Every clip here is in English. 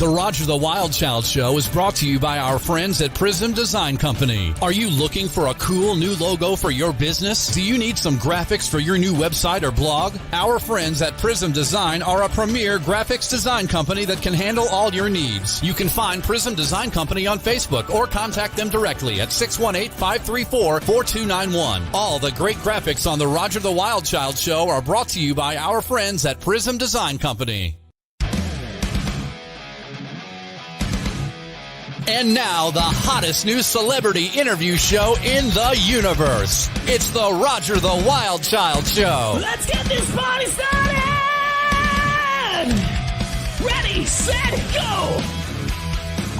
The Roger the Wild Child Show is brought to you by our friends at Prism Design Company. Are you looking for a cool new logo for your business? Do you need some graphics for your new website or blog? Our friends at Prism Design are a premier graphics design company that can handle all your needs. You can find Prism Design Company on Facebook or contact them directly at 618-534-4291. All the great graphics on the Roger the Wild Child Show are brought to you by our friends at Prism Design Company. And now, the hottest new celebrity interview show in the universe. It's the Roger the Wild Child Show. Let's get this party started! Ready, set, go!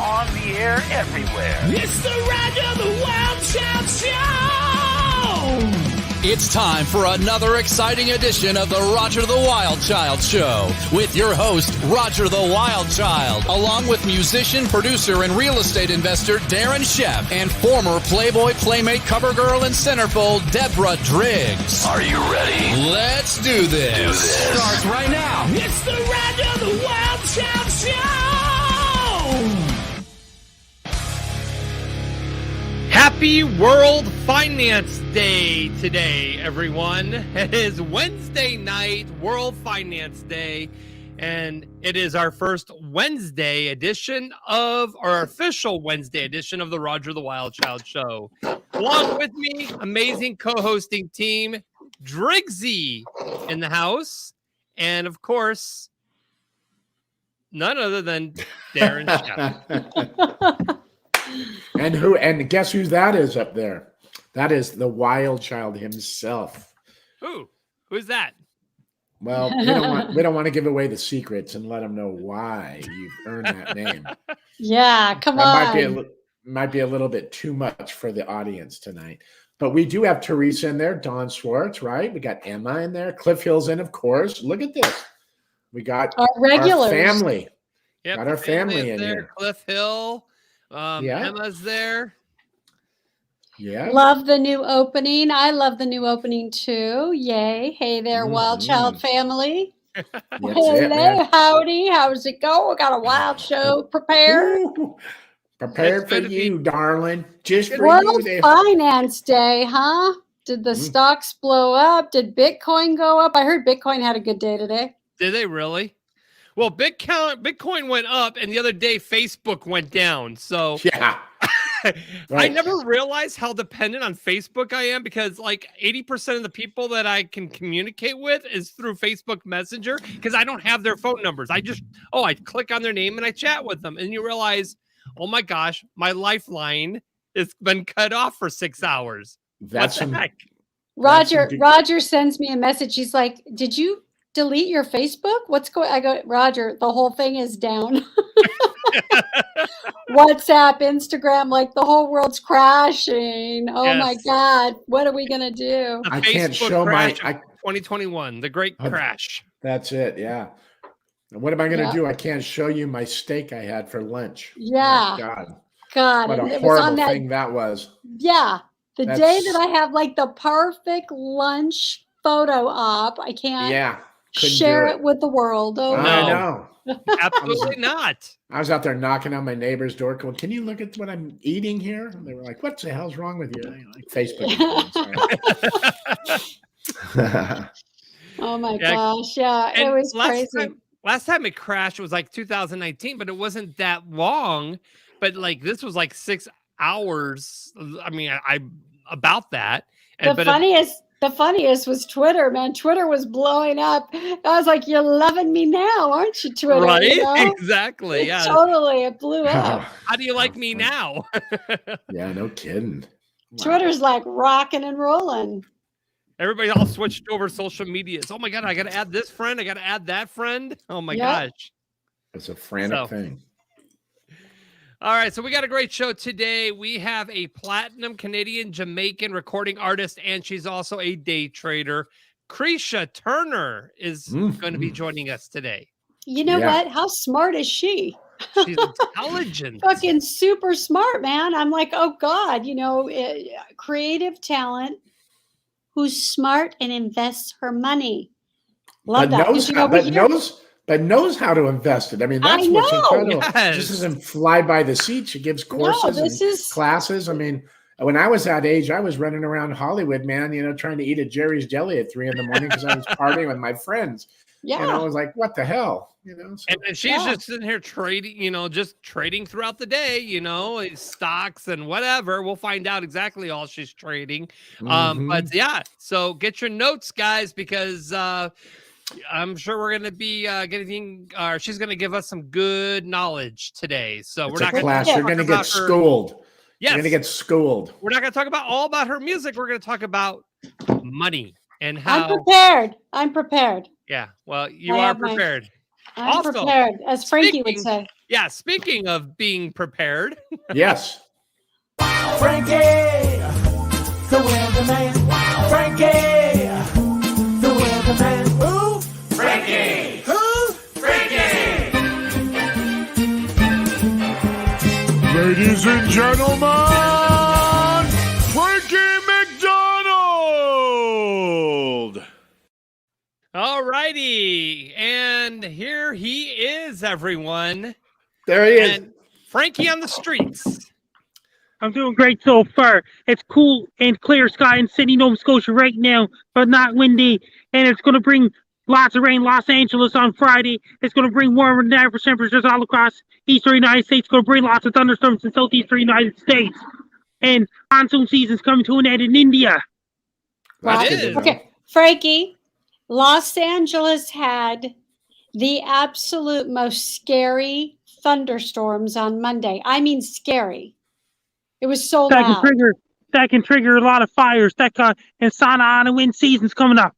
On the air everywhere. It's the Roger the Wild Child Show! It's time for another exciting edition of the Roger the Wild Child Show with your host, Roger the Wild Child, along with musician, producer, and real estate investor Darren Sheff and former Playboy Playmate cover girl and centerfold Deborah Driggs. Are you ready? Let's do this. Starts right now. It's the Roger the Wild Child Show! Happy World Finance Day today, everyone. It is Wednesday night, World Finance Day, and it is our first Wednesday edition of, our official Wednesday edition of the Roger the Wild Child Show. Along with me, amazing co-hosting team, Driggsy in the house, and of course, none other than Darren Sheff. And guess who that is up there? That is the Wild Child himself. Who's that? Well, we don't want to give away the secrets and let them know why you've earned that name. Yeah, come on. Might be a little bit too much for the audience tonight. But we do have Teresa in there, Dawn Schwartz, right? We got Emma in there, Cliff Hill's in, of course. Look at this. We got our regulars. Our family. Yep, got our family in there. here. Cliff Hill. Emma's there. Yeah. Love the new opening. I love the new opening too. Yay. Hey there, Wild Child family. Hello, howdy. How's it go? We got a wild show prepared. Prepared for you, darling. Just for World you. Finance Day, huh? Did the stocks blow up? Did Bitcoin go up? I heard Bitcoin had a good day today. Did they really? Well, Bitcoin went up, and the other day Facebook went down. So yeah, right. Right. I never realized how dependent on Facebook I am, because like 80% of the people that I can communicate with is through Facebook Messenger, because I don't have their phone numbers. I click on their name and I chat with them, and you realize, oh my gosh, my lifeline has been cut off for 6 hours. What the heck? Roger sends me a message. He's like, "Did you delete your Facebook? What's going?" I go, "Roger, the whole thing is down." WhatsApp, Instagram, like the whole world's crashing. Oh my God, what are we gonna do? I can't show my 2021, the great crash. That's it. Yeah. What am I gonna do? I can't show you my steak I had for lunch. Yeah. Oh, God, what a horrible thing that was. Yeah, the day that I have like the perfect lunch photo op, I can't. Share it with the world. Oh, I know. Absolutely not. I was out there knocking on my neighbor's door going, "Can you look at what I'm eating here?" And they were like, "What the hell's wrong with you?" Like Facebook. Oh my gosh. Yeah, it was crazy. Last time it crashed was like 2019, but it wasn't that long. But like this was like 6 hours. I mean, I about that. The funniest was Twitter, man. Twitter was blowing up. I was like, "You're loving me now, aren't you, Twitter?" Right? You know? Exactly. Yeah. Totally. It blew up. How do you like me now? Yeah, no kidding. Twitter's like rocking and rolling. Everybody all switched over social media. Oh my God, I got to add this friend. I got to add that friend. Oh my gosh. It's a frantic thing. All right, so we got a great show today. We have a platinum Canadian Jamaican recording artist, and she's also a day trader. Kreesha Turner is going to be joining us today. You know what? How smart is she? She's intelligent. Fucking super smart, man. I'm like, oh God, creative talent who's smart and invests her money. Love that. but knows how to invest it. I mean, that's I what's know. incredible. Yes. This doesn't fly by the seat. She gives courses and classes. I mean, when I was that age, I was running around Hollywood, man, trying to eat at Jerry's Deli at 3 a.m. because I was partying with my friends. Yeah. And I was like, what the hell? So, and she's just sitting here trading, just trading throughout the day, stocks and whatever. We'll find out exactly all she's trading. But yeah, so get your notes, guys, because I'm sure we're going to be she's going to give us some good knowledge today. So it's we're not a class. You're going to get schooled. Yes. You're going to get schooled. We're not going to talk all about her music. We're going to talk about money and how. I'm prepared. Yeah. Well, you are prepared. I'm Also, prepared, as Frankie would say. Yeah. Speaking of being prepared. Yes. Frankie, the weatherman. Frankie, the weatherman. Who? Frankie. Who? Frankie. Ladies and gentlemen, Frankie McDonald. All righty. And here he is, everyone. There he is. And Frankie on the streets. I'm doing great so far. It's cool and clear sky in Sydney, Nova Scotia right now, but not windy. And it's going to bring lots of rain. Los Angeles on Friday. It's going to bring warmer than average temperatures all across eastern United States. It's going to bring lots of thunderstorms in southeastern United States. And monsoon season's coming to an end in India. It is. Okay, Frankie, Los Angeles had the absolute most scary thunderstorms on Monday. I mean, scary. It was so loud. That can trigger a lot of fires. And Santa Ana wind season's coming up.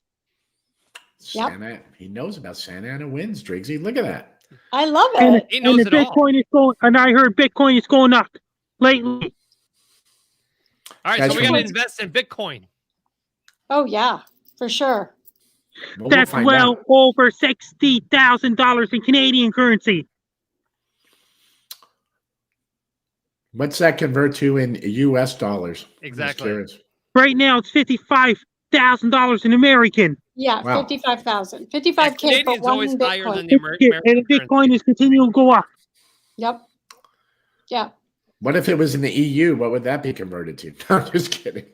He knows about Santa Ana winds, Driggsy. Look at that. I love it. He knows it all. And I heard Bitcoin is going up lately. All right, so we got to invest in Bitcoin. Oh yeah, for sure. That's well over $60,000 in Canadian currency. What's that convert to in U.S. dollars? Exactly. Right now, it's $55,000 in American. Yeah, wow. 55,000. 55K for one always Bitcoin. Higher than the American and Bitcoin is continuing to go up. Yep. Yeah. What if it was in the EU? What would that be converted to? No, I'm just kidding.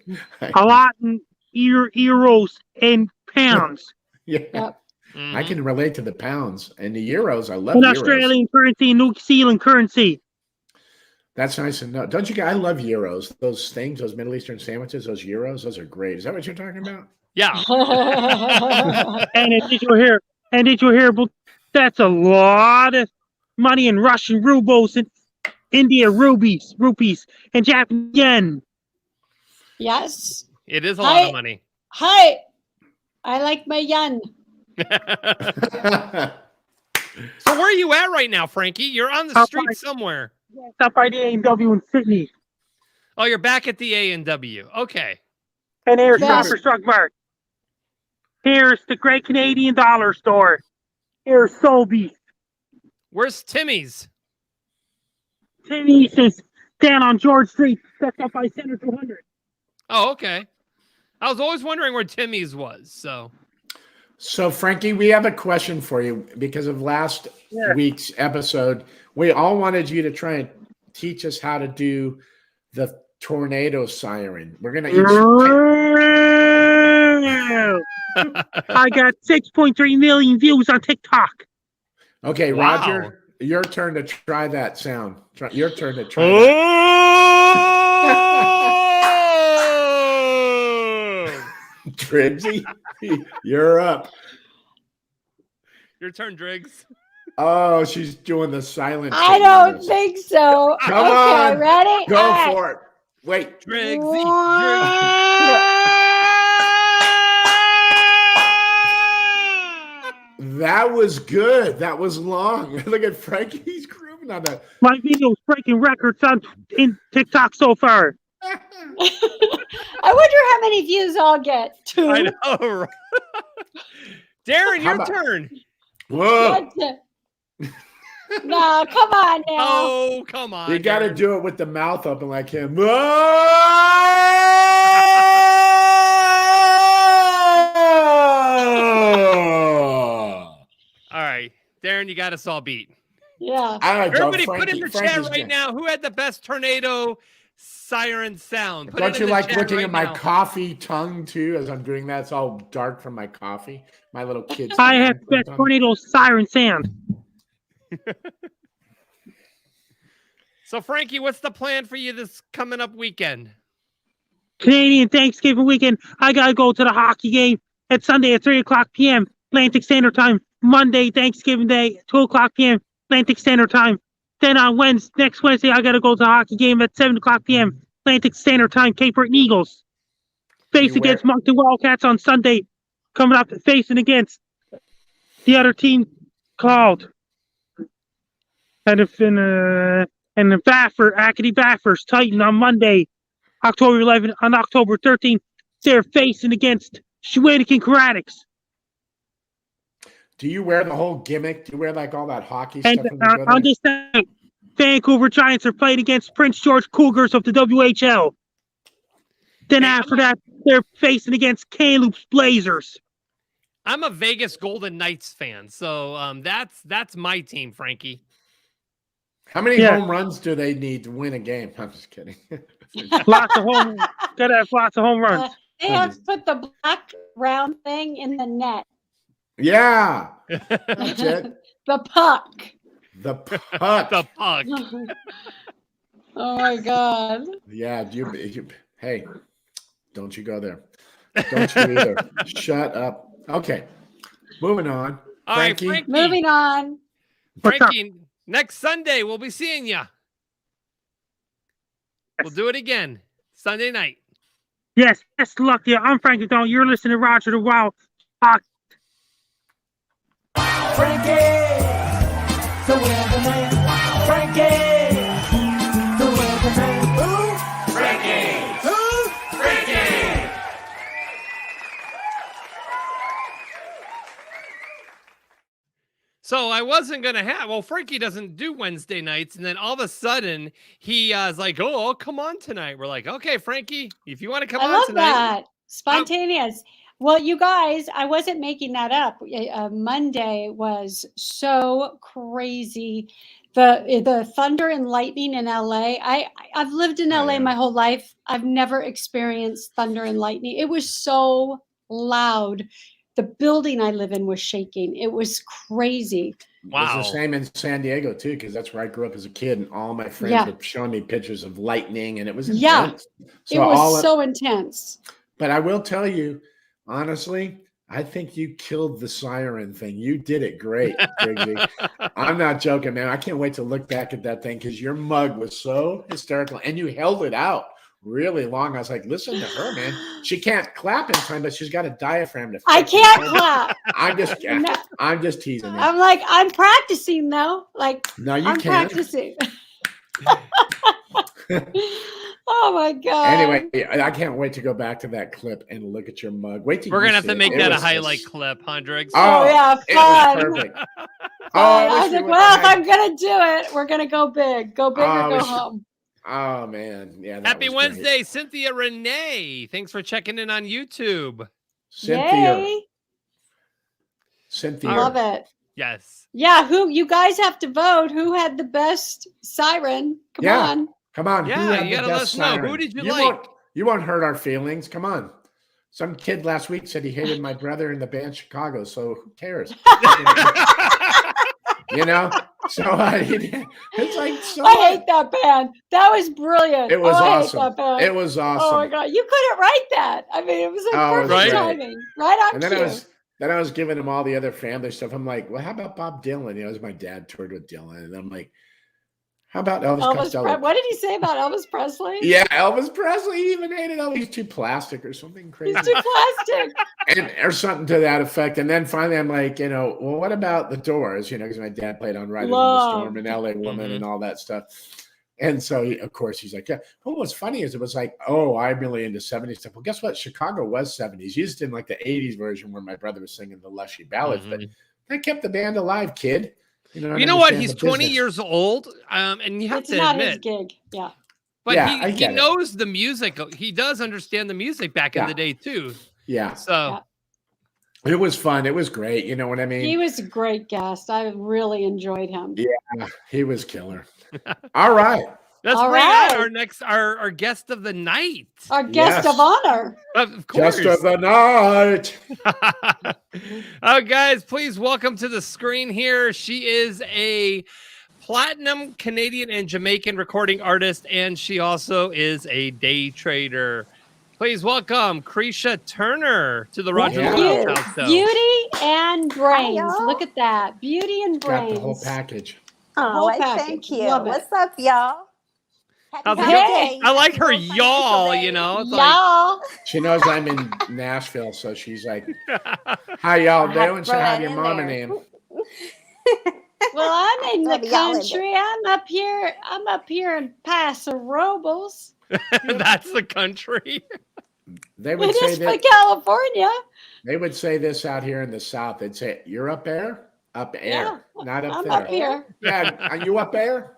A lot in euros and pounds. Yeah. Yep. I can relate to the pounds and the euros. I love and euros. Australian currency and New Zealand currency. That's nice to know. Don't you guys? I love euros. Those things, those Middle Eastern sandwiches, those euros, those are great. Is that what you're talking about? Yeah. And did you hear? But that's a lot of money in Russian rubles and India rupees, and Japanese yen. Yes. It is a lot of money. Hi. I like my yen. So where are you at right now, Frankie? You're on the street somewhere. Up by the A&W in Sydney. Oh, you're back at the A&W. Okay. And here's Shoppers Drug Mart. Here's the Great Canadian Dollar Store. Here's Sobeys. Where's Timmy's? Timmy's is down on George Street. That's up by Center 200. Oh, okay. I was always wondering where Timmy's was. So, Frankie, we have a question for you because of last week's episode. We all wanted you to try and teach us how to do the tornado siren. We're going to I got 6.3 million views on TikTok. Okay, wow. Roger, your turn to try that sound. Your turn to try that. Driggsy, you're up. Your turn, Driggs. Oh, she's doing the silent. I don't think so. Come on. Ready? Go for it. Wait. Driggsy. That was good. That was long. Look at Frankie. He's grooving on that. My video's breaking records in TikTok so far. I wonder how many views I'll get. 2. I know. Darren, your turn. Whoa. No, come on now. Oh, come on. You got to do it with the mouth open like him. Whoa! All right. there, and you got us all beat. Yeah. All right, Joe. Everybody put in the chat Frankie's right good. now who had the best tornado siren sound. Put it Don't in you the like chat looking right at my now. coffee tongue too as I'm doing that? It's all dark from my coffee. My little kids. I have the best tornado siren sound. So, Frankie, what's the plan for you this coming up weekend? Canadian Thanksgiving weekend, I gotta go to the hockey game. It's Sunday at 3 o'clock p.m. Atlantic Standard Time. Monday, Thanksgiving Day, 2 o'clock p.m. Atlantic Standard Time. Then on next Wednesday, I gotta go to the hockey game at 7 o'clock p.m. Atlantic Standard Time. Cape Breton Eagles face against Moncton Wildcats on Sunday. Coming up, facing against the other team called and the Acadie Baffers Titan on Monday, October 11th. On October 13th, they're facing against Shawinigan Karatics. Do you wear the whole gimmick? Do you wear like all that hockey And stuff? When you go on there? this night, Vancouver Giants are playing against Prince George Cougars of the WHL. Then after that, they're facing against Kamloops Blazers. I'm a Vegas Golden Knights fan, so that's my team, Frankie. How many home runs do they need to win a game? I'm just kidding. Gotta have lots of home runs. They have to put the black round thing in the net. Yeah, that's it. The puck. The puck. The puck. Oh my God. Yeah, hey, don't you go there. Don't you either. Shut up. Okay, moving on. All right, Frankie. Moving on. Frankie, next Sunday we'll be seeing you. We'll do it again Sunday night. Yes, best of luck to you. I'm Frankie Don. You're listening to Roger the Wild. Frankie, the weatherman. Frankie, the weatherman. Who? Frankie. Who? Frankie. So I wasn't going to Frankie doesn't do Wednesday nights. And then all of a sudden he is like, oh, I'll come on tonight. We're like, okay, Frankie, if you want to come on tonight. I love that. Spontaneous. Well, you guys, I wasn't making that up. Monday was so crazy. The thunder and lightning in LA. I've lived in LA my whole life. I've never experienced thunder and lightning. It was so loud. The building I live in was shaking. It was crazy. Wow. It was the same in San Diego too, because that's where I grew up as a kid, and all my friends were showing me pictures of lightning, and it was intense. It was so intense. But I will tell you, honestly, I think you killed the siren thing. You did it great, Briggsy. I'm not joking, man. I can't wait to look back at that thing because your mug was so hysterical, and you held it out really long. I was like, listen to her, man. She can't clap in time, but she's got a diaphragm to. I can't clap. I'm just teasing you. I'm like, I'm practicing though. Like, no, you I'm can't. practicing. Oh my God. Anyway, I can't wait to go back to that clip and look at your mug. Wait till we're gonna have to make that a was highlight clip, Hendrix. Oh yeah, it fun. was perfect. I was like, well, if I'm gonna do it, we're gonna go big. Go big or go home. Oh man, yeah. Happy Wednesday, Cynthia Renee. Thanks for checking in on YouTube. Yay. Cynthia. Love it. Yes. Yeah, who you guys have to vote? Who had the best siren? Come on. Come on. Yeah, you gotta let us know. Who did you like? You won't hurt our feelings. Come on. Some kid last week said he hated my brother in the band Chicago, so who cares? You know? So it's like so I hate that band. That was brilliant. It was awesome. I hate that band. It was awesome. Oh my God. You couldn't write that. I mean, it was like perfect timing. Right on cue. Then I was giving him all the other family stuff. I'm like, well, how about Bob Dylan? You know, it was my dad toured with Dylan. And I'm like, how about Elvis Costello? What did he say about Elvis Presley? Yeah, Elvis Presley. He even hated Elvis. He's too plastic or something crazy. He's too plastic. Or something to that effect. And then finally I'm like, you know, well, what about the Doors? You know, because my dad played on Riders on the Storm and LA Woman and all that stuff. And so, of course, he's like, yeah. Well, what's funny is it was like, oh, I'm really into 70s stuff. Well, guess what? Chicago was 70s. You just didn't like the 80s version where my brother was singing the lushy ballads. But that kept the band alive, kid. You know what? He's 20 years old, and you have to not admit, his gig. Yeah. But he knows the music. He does understand the music back in the day too. Yeah. So It was fun. It was great. You know what I mean? He was a great guest. I really enjoyed him. Yeah, he was killer. All right. Let's All bring right. on our guest of the night. Our guest Yes. of honor. Of course. Just of the night. Oh, guys, please welcome to the screen here. She is a platinum Canadian and Jamaican recording artist, and she also is a day trader. Please welcome Krisha Turner to the Roger Yeah. Lewis House Show. Beauty and brains. y'all. Look at that. Beauty and Got brains. the whole package. Oh, whole well, package. thank you. Love it. What's up, y'all? Happy How's it Hump going? Day. I like her Happy Little y'all, Financial you Day. know. It's Y'all. She knows I'm in Nashville, so she's like, "How y'all I had to doing? throw So how that your in mama there. name?" Well, I'm in the Let y'all in country. I'm up here in Paso Robles. That's the country. They would It say is for that. California. They would say this out here in the South. They'd say, "You're up there, up air, not up I'm there." up here. Yeah, are you up there?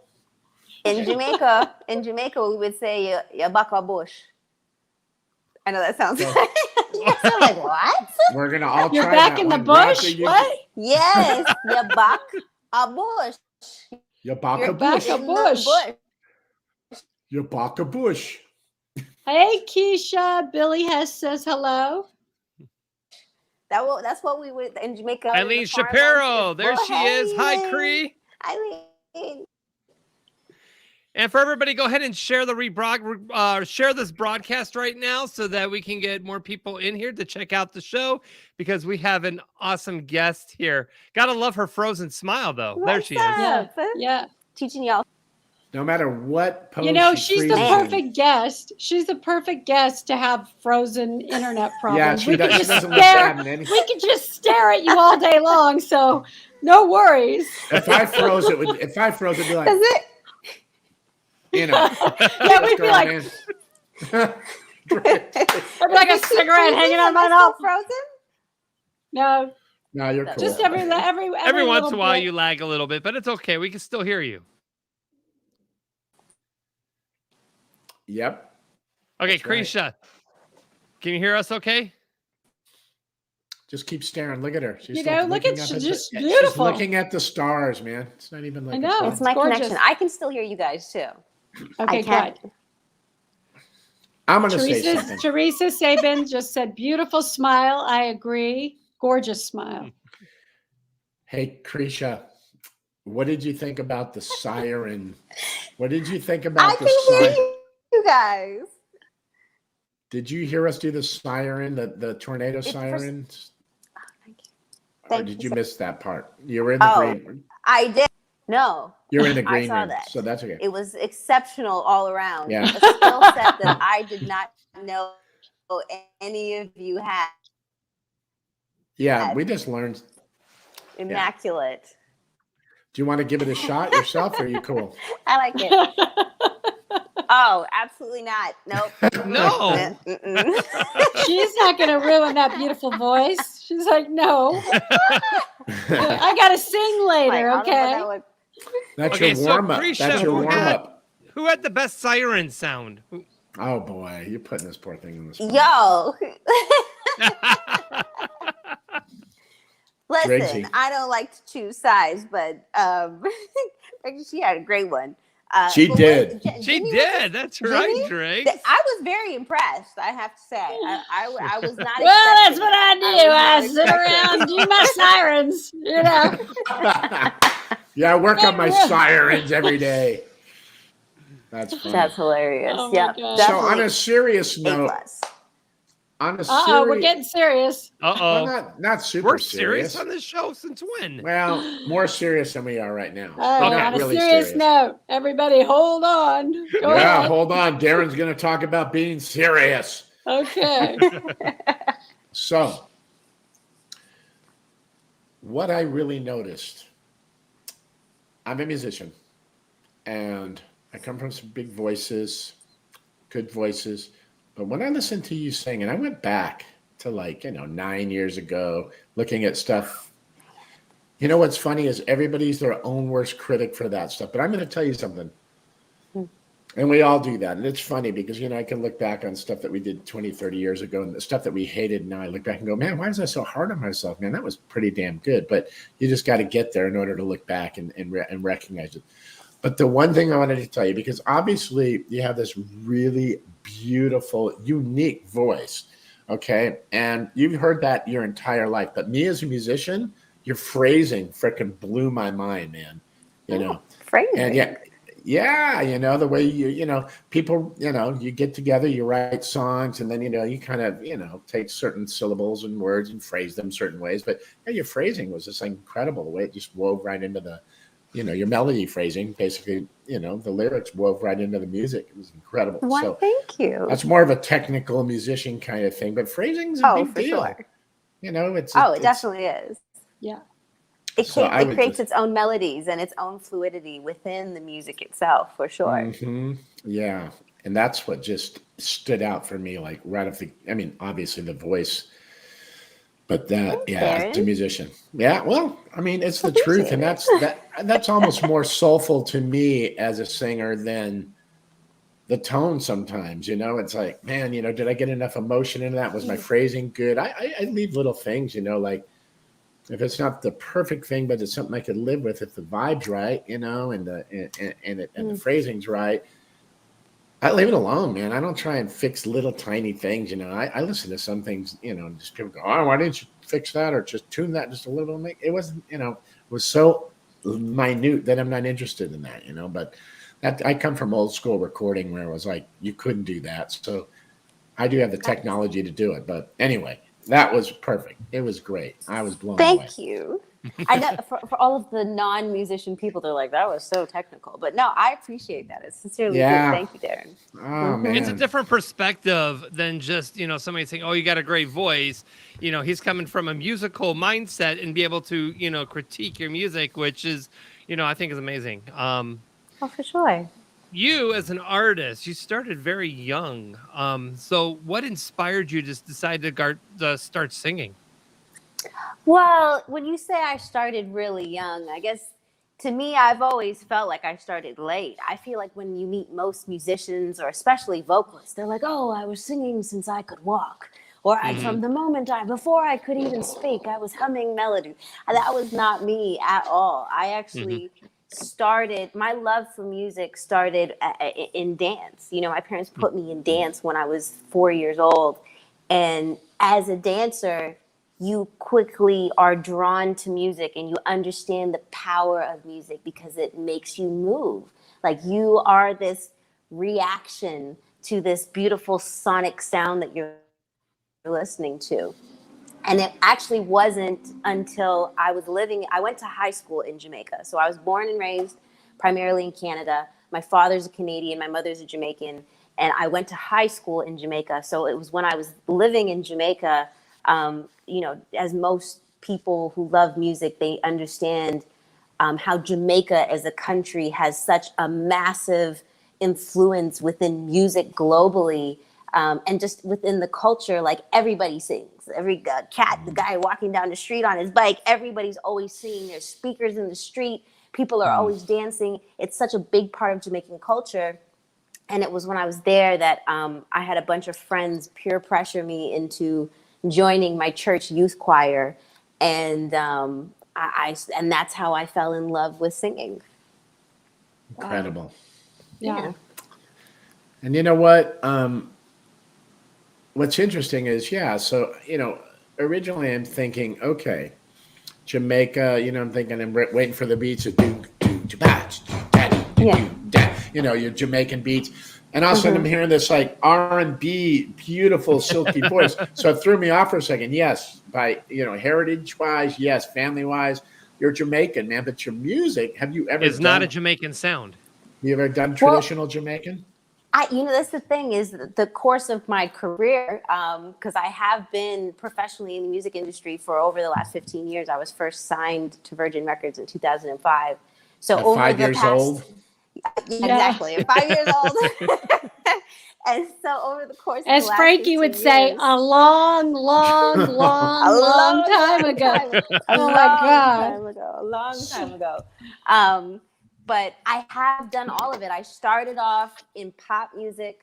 In Jamaica, we would say you're back a bush. I know that sounds. Yeah. You sound like what? We're gonna all You're try back that in the one. Roger, bush. you- What? Yes, you're back a bush. You're back You're a back bush. a in the bush. You're back a bush. Hey, Keisha. Billy Hess says hello. That's what we would in Jamaica. in the Eileen farmlands, Shapiro. it's, There well, she is. Hi, hey, Cree. Eileen. And for everybody, go ahead and share share this broadcast right now so that we can get more people in here to check out the show because we have an awesome guest here. Gotta love her frozen smile though. There What's she is. up? Yeah. Teaching y'all. No matter what pose You know, she she's the freezes in. perfect guest. She's the perfect guest to have frozen internet problems. Yeah, she we could does- she just doesn't look stare. bad in any- We could just stare at you all day long. So no worries. If I froze, it'd be like, Is it? you know. Yeah, we'd be going like, in. I'd be like a cigarette hanging on my Am I mouth. still frozen? No, No, you're cool. just every Every once in little a while bit. you lag a little bit, but it's okay. We can still hear you. Yep. Okay, That's right. Krisha. Can you hear us okay? Just keep staring. Look at her. She's You like know, look looking at- up she's the- just She's beautiful. looking at the stars, man. It's not even like I a know. phone. It's my gorgeous. connection. I can still hear you guys too. Okay, I can't. good. I'm gonna say something. Teresa Sabin just said, beautiful smile. I agree. Gorgeous smile. Hey, Krisha, what did you think about the siren? What did you think about I the can hear siren? you guys. Did you hear us do the siren, the tornado sirens? Thank you. Or Thank did you you so- miss that part? You were in the Oh. green. I did. No, You're in the I green saw room, that. so that's okay. it was exceptional all around. Yeah. A skill set that I did not know any of you had. Yeah, we just learned. Immaculate. Do you want to give it a shot yourself, or are you cool? I like it. Oh, absolutely not. Nope. No. Mm-mm. She's not going to ruin that beautiful voice. She's like, no. I got to sing Like, later, I don't know okay? that would- That's Okay, your so warm up. Krisha, That's your who warm had- up. Who had the best siren sound? Oh boy, you're putting this poor thing in the spot. Yo. Listen, Driggsy. I don't like to choose sides, but she had a great one. She but did. She Jimmy was- did. That's right, Jimmy? Drake. I was very impressed, I have to say. I was not Well, that's expecting what I it. do. I was sit not around, expecting do my sirens, you know. Yeah, I work on my sirens every day. That's it. funny. That's hilarious. Oh my Yep. God. So on a serious A note, plus. on a Uh-oh, we're serious, getting serious. Uh-oh. not super We're serious. serious on this show since when? Well, more serious than we are right now. All right, Not on really a serious note, everybody hold on. Go Yeah, ahead. hold on. Darren's going to talk about being serious. Okay. So, what I really noticed, I'm a musician, and I come from some big voices, good voices. But when I listened to you sing, and I went back to 9 years ago, looking at stuff. You know what's funny is everybody's their own worst critic for that stuff. But I'm going to tell you something. And we all do that. And it's funny because, you know, I can look back on stuff that we did 20, 30 years ago and the stuff that we hated. Now I look back and go, man, why was I so hard on myself? Man, that was pretty damn good. But you just got to get there in order to look back and recognize it. But the one thing I wanted to tell you, because obviously you have this really beautiful, unique voice. Okay. And you've heard that your entire life. But me as a musician, your phrasing freaking blew my mind, man. You know, Phrasing. And yeah, you know, the way you know, people, you know, you get together, you write songs, and then, you know, you kind of, you know, take certain syllables and words and phrase them certain ways. But yeah, your phrasing was just incredible. The way it just wove right into the, you know, your melody phrasing, basically, you know, the lyrics wove right into the music. It was incredible. Why, so thank you. That's more of a technical musician kind of thing, but phrasing's a big deal. Sure. You know, it definitely is. Yeah. It creates its own melodies and its own fluidity within the music itself, for sure. Mm-hmm. Yeah. And that's what just stood out for me, like right off the, I mean, obviously the voice, but that, it's a musician. Yeah. Well, I mean, it's the truth. And that's almost more soulful to me as a singer than the tone sometimes, you know. It's like, man, you know, did I get enough emotion into that? Was my phrasing good? I leave little things, you know, like, if it's not the perfect thing, but it's something I could live with, if the vibe's right, you know, and the phrasing's right, I leave it alone, man. I don't try and fix little tiny things, you know. I listen to some things, you know, and just people go, oh, why didn't you fix that or just tune that just a little bit? It wasn't, you know, it was so minute that I'm not interested in that, you know. But I come from old school recording where it was like you couldn't do that, so I do have the technology to do it. But anyway. That was perfect. It was great. I was blown away. Thank you. I know for all of the non-musician people, they're like, that was so technical. But no, I appreciate that. It's sincerely good. Thank you, Darren. Oh, man. It's a different perspective than just, you know, somebody saying, oh, you got a great voice. You know, he's coming from a musical mindset and be able to, you know, critique your music, which is, you know, I think is amazing. Oh, for sure. You as an artist, you started very young. So what inspired you to decide to start singing? Well, when you say I started really young, I guess to me, I've always felt like I started late. I feel like when you meet most musicians or especially vocalists, they're like, oh, I was singing since I could walk. Or from the moment before I could even speak, I was humming melody. That was not me at all. I actually... my love for music started in dance. You know, my parents put me in dance when I was 4 years old. And as a dancer, you quickly are drawn to music and you understand the power of music because it makes you move. Like you are this reaction to this beautiful sonic sound that you're listening to. And it actually wasn't until I went to high school in Jamaica. So I was born and raised primarily in Canada. My father's a Canadian, my mother's a Jamaican, and I went to high school in Jamaica. So it was when I was living in Jamaica, you know, as most people who love music, they understand how Jamaica as a country has such a massive influence within music globally. And just within the culture, like everybody sings. Every cat, the guy walking down the street on his bike, everybody's always singing. There's speakers in the street. People are always dancing. It's such a big part of Jamaican culture. And it was when I was there that I had a bunch of friends peer pressure me into joining my church youth choir. And and that's how I fell in love with singing. Incredible. Yeah. And you know what? What's interesting is, so, you know, originally I'm thinking, okay, Jamaica, you know, I'm thinking I'm waiting for the beats to you know, your Jamaican beats. And all of a sudden I'm hearing this like R&B, beautiful, silky voice. So it threw me off for a second. Yes, by, you know, heritage-wise, yes, family-wise, you're Jamaican, man. But your music, have you ever It's not a Jamaican sound. You ever done traditional Jamaican? You know, that's the thing is the course of my career, because I have been professionally in the music industry for over the last 15 years. I was first signed to Virgin Records in 2005. So At over 5 the years past, old? Exactly, 5 years old. And so over the course as of the last Frankie would 15 say, years, a long time ago. Oh my God. A long time ago. but I have done all of it. I started off in pop music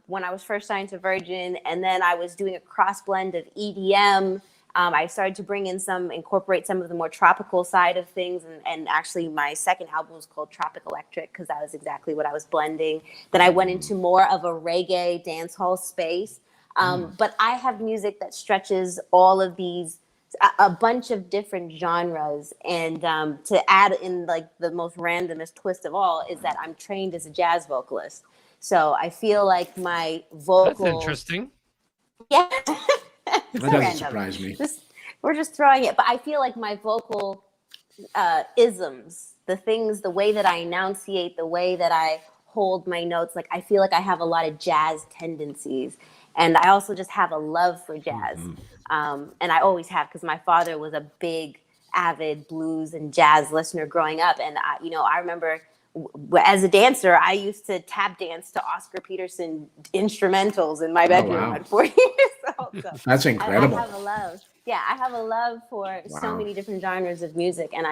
when I was first signed to Virgin, and then I was doing a cross blend of EDM. I started to incorporate some of the more tropical side of things. And actually my second album was called Tropic Electric because that was exactly what I was blending. Then I went into more of a reggae dancehall space. But I have music that stretches all of these, a bunch of different genres. And to add in like the most randomest twist of all is that I'm trained as a jazz vocalist. So I feel like my vocal... That's interesting. Yeah. That doesn't surprise me. We're just throwing it. But I feel like my vocal isms, the way that I enunciate, the way that I hold my notes, like I feel like I have a lot of jazz tendencies. And I also just have a love for jazz. And I always have, because my father was a big, avid blues and jazz listener growing up. And I remember as a dancer, I used to tap dance to Oscar Peterson instrumentals in my bedroom at 4 years old. So that's incredible. I have a love. Yeah, I have a love for so many different genres of music, and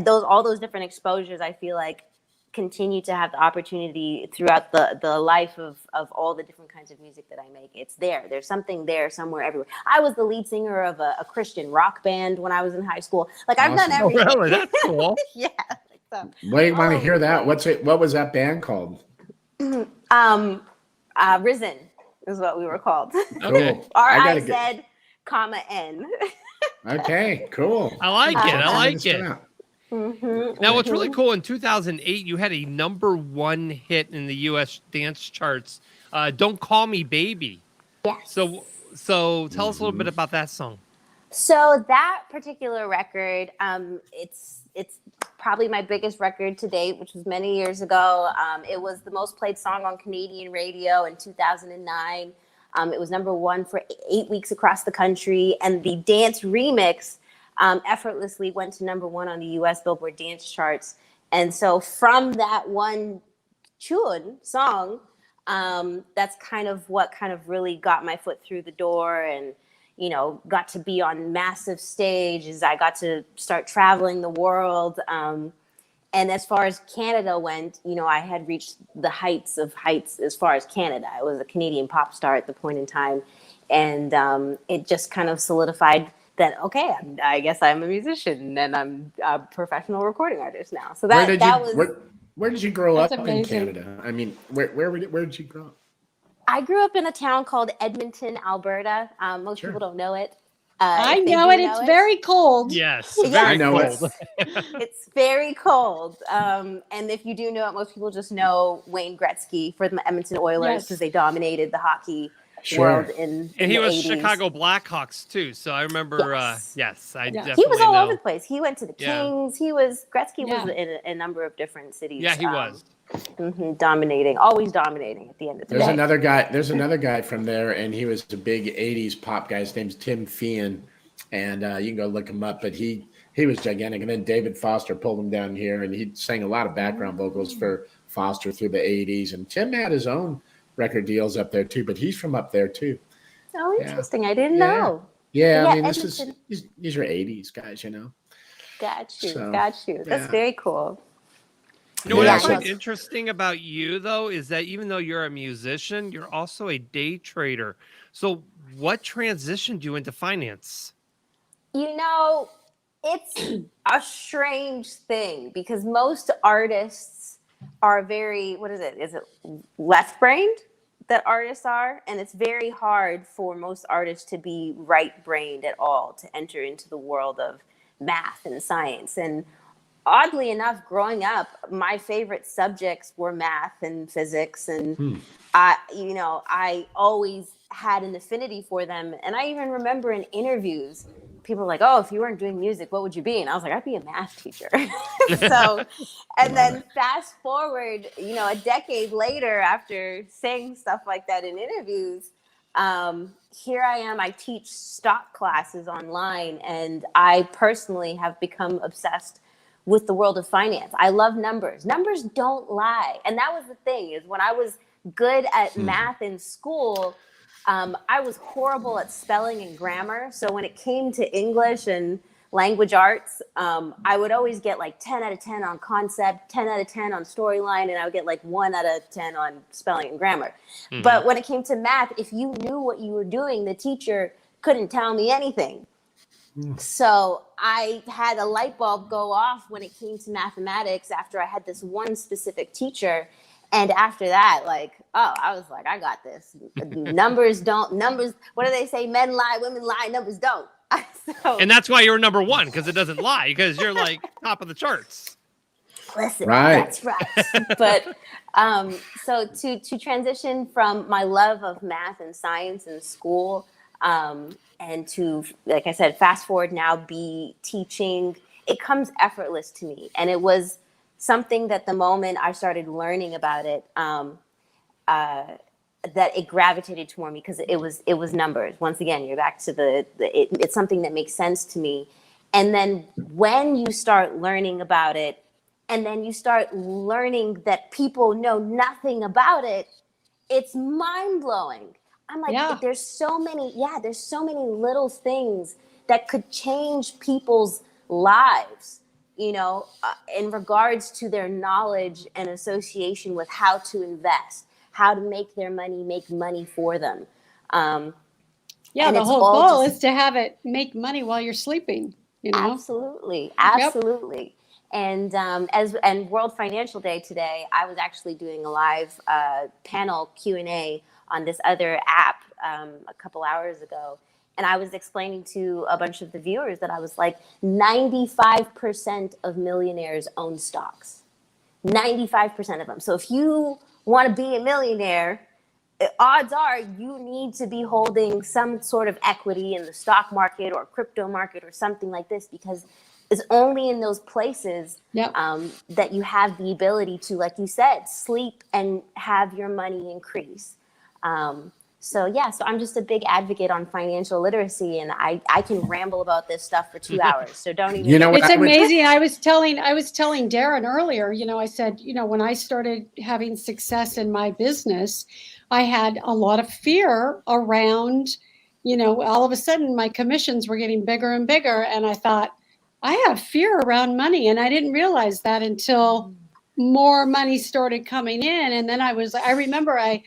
all those different exposures, I feel like, continue to have the opportunity throughout the life of all the different kinds of music that I make. It's there. There's something there somewhere everywhere. I was the lead singer of a Christian rock band when I was in high school. Like I've done everything. Oh, really? That's cool. Yeah. So, Wait, want to hear that? What was that band called? Risen is what we were called. Cool. R-I-Z, N. Okay, cool. I like it. I like it. Mm-hmm. Now, what's really cool, in 2008, you had a #1 hit in the U.S. dance charts, Don't Call Me Baby. Yes. So tell us a little bit about that song. So that particular record, it's probably my biggest record to date, which was many years ago. It was the most played song on Canadian radio in 2009. It was #1 for 8 weeks across the country, and the dance remix effortlessly went to #1 on the U.S. Billboard dance charts. And so from that one song, that's kind of what really got my foot through the door, and got to be on massive stages. I got to start traveling the world. And as far as Canada went, I had reached the heights of heights as far as Canada. I was a Canadian pop star at the point in time. And it just kind of solidified that, okay, I guess I'm a musician and I'm a professional recording artist now. So where did you grow up amazing. in Canada? I mean, where did you grow up? I grew up in a town called Edmonton, Alberta. Most people don't know it. I know it. It's very cold. Yes, I know cold. It's very cold. And if you do know it, most people just know Wayne Gretzky for the Edmonton Oilers because they dominated the hockey world in and he the was 80s. Chicago Blackhawks too. So I remember. Definitely. He was all over the place. He went to the Yeah. Kings. Gretzky was in a number of different cities. Yeah, he was. Always dominating at the end of the day. There's another guy from there, and he was a big 80s pop guy. His name's Tim Feehan, and you can go look him up, but he was gigantic. And then David Foster pulled him down here, and he sang a lot of background vocals for Foster through the 80s. And Tim had his own record deals up there too, but he's from up there too. Oh, interesting. I didn't know. Yeah, I mean, Edmonton. these are 80s guys, Got you. So, That's very cool. You know what I find interesting about you, though, is that even though you're a musician, you're also a day trader. So what transitioned you into finance? It's a strange thing because most artists are very, is it left-brained that artists are? And it's very hard for most artists to be right-brained at all, to enter into the world of math and science. And oddly enough, growing up, my favorite subjects were math and physics, and I always had an affinity for them. And I even remember in interviews, people were like, "Oh, if you weren't doing music, what would you be?" And I was like, "I'd be a math teacher." Then fast forward, a decade later, after saying stuff like that in interviews, here I am. I teach stock classes online, and I personally have become obsessed with the world of finance. I love numbers. Numbers don't lie. And that was the thing, is when I was good at math in school, I was horrible at spelling and grammar. So when it came to English and language arts, I would always get like 10 out of 10 on concept, 10 out of 10 on storyline, and I would get like 1 out of 10 on spelling and grammar. But when it came to math, if you knew what you were doing, the teacher couldn't tell me anything. So I had a light bulb go off when it came to mathematics after I had this one specific teacher. And after that, like, oh, I was like, I got this. Numbers, what do they say? Men lie, women lie, numbers don't. And that's why you're number one, because it doesn't lie, because you're like top of the charts. Listen, Right. that's right. But so to transition from my love of math and science in school, and to, like I said, fast forward now, be teaching, it comes effortless to me. And it was something that the moment I started learning about it, that it gravitated toward me, because it was numbers. Once again, you're back to it's something that makes sense to me. And then when you start learning about it, and then you start learning that people know nothing about it, it's mind blowing. I'm like, there's so many little things that could change people's lives, you know, in regards to their knowledge and association with how to invest, how to make their money make money for them. The whole goal is to have it make money while you're sleeping, you know? Absolutely. Yep. And World Financial Day today, I was actually doing a live panel Q&A on this other app a couple hours ago. And I was explaining to a bunch of the viewers that I was like, 95% of millionaires own stocks. 95% of them. So if you want to be a millionaire, odds are you need to be holding some sort of equity in the stock market or crypto market or something like this, because it's only in those places that you have the ability to, like you said, sleep and have your money increase. So I'm just a big advocate on financial literacy, and I can ramble about this stuff for 2 hours. So don't even. You know what? It's amazing. I was telling Darren earlier, you know, I said, you know, when I started having success in my business, I had a lot of fear around, you know, all of a sudden my commissions were getting bigger and bigger. And I thought, I have fear around money. And I didn't realize that until more money started coming in. And then I remember I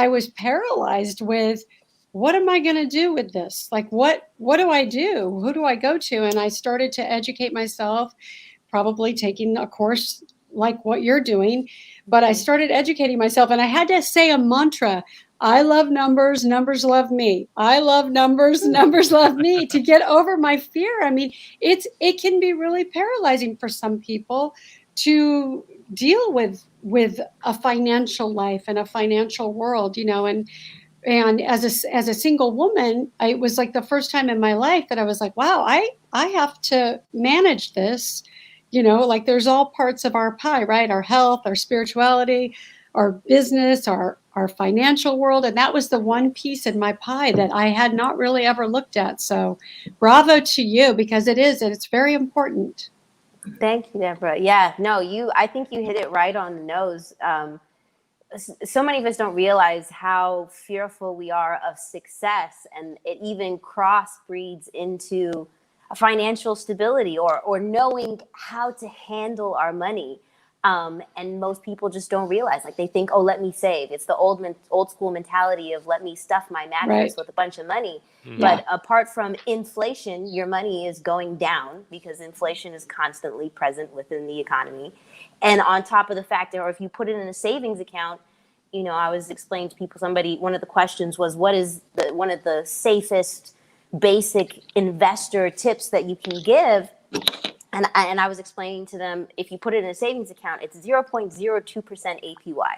was paralyzed with, what am I going to do with this? Like, what do I do? Who do I go to? And I started to educate myself, probably taking a course like what you're doing. But I started educating myself, and I had to say a mantra. I love numbers, numbers love me. I love numbers, numbers love me, to get over my fear. I mean, it can be really paralyzing for some people to deal with a financial life and a financial world, you know, and as a single woman, it was like the first time in my life that I was like, wow, I have to manage this, you know, like there's all parts of our pie, right? Our health, our spirituality, our business, our financial world. And that was the one piece in my pie that I had not really ever looked at. So bravo to you, because it's very important. Thank you, Deborah. Yeah, no, I think you hit it right on the nose. So many of us don't realize how fearful we are of success, and it even crossbreeds into financial stability or knowing how to handle our money. And most people just don't realize, like they think, oh, let me save. It's the old school mentality of let me stuff my mattress with a bunch of money. But apart from inflation, your money is going down because inflation is constantly present within the economy. And on top of the fact that, or if you put it in a savings account, you know, I was explaining to people, one of the questions was, what is one of the safest basic investor tips that you can give? And I was explaining to them, if you put it in a savings account, it's 0.02% APY.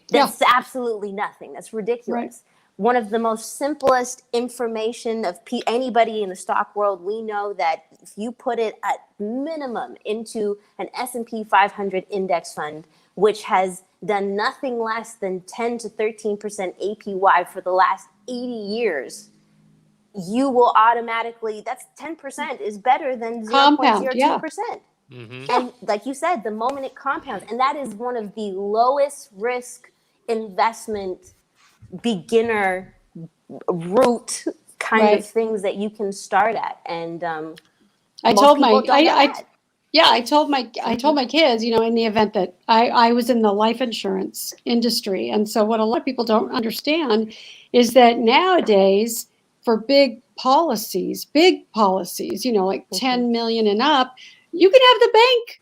That's absolutely nothing. That's ridiculous. Right. One of the most simplest information of anybody in the stock world, we know that if you put it at minimum into an S&P 500 index fund, which has done nothing less than 10 to 13% APY for the last 80 years, you will automatically, that's 10% is better than 0.02%. And like you said, the moment it compounds, and that is one of the lowest risk investment beginner route kind of things that you can start at. And I Most told my people don't know that. I told my kids, you know, in the event that I was in the life insurance industry. And so what a lot of people don't understand is that nowadays for big policies, you know, like 10 million and up, you can have the bank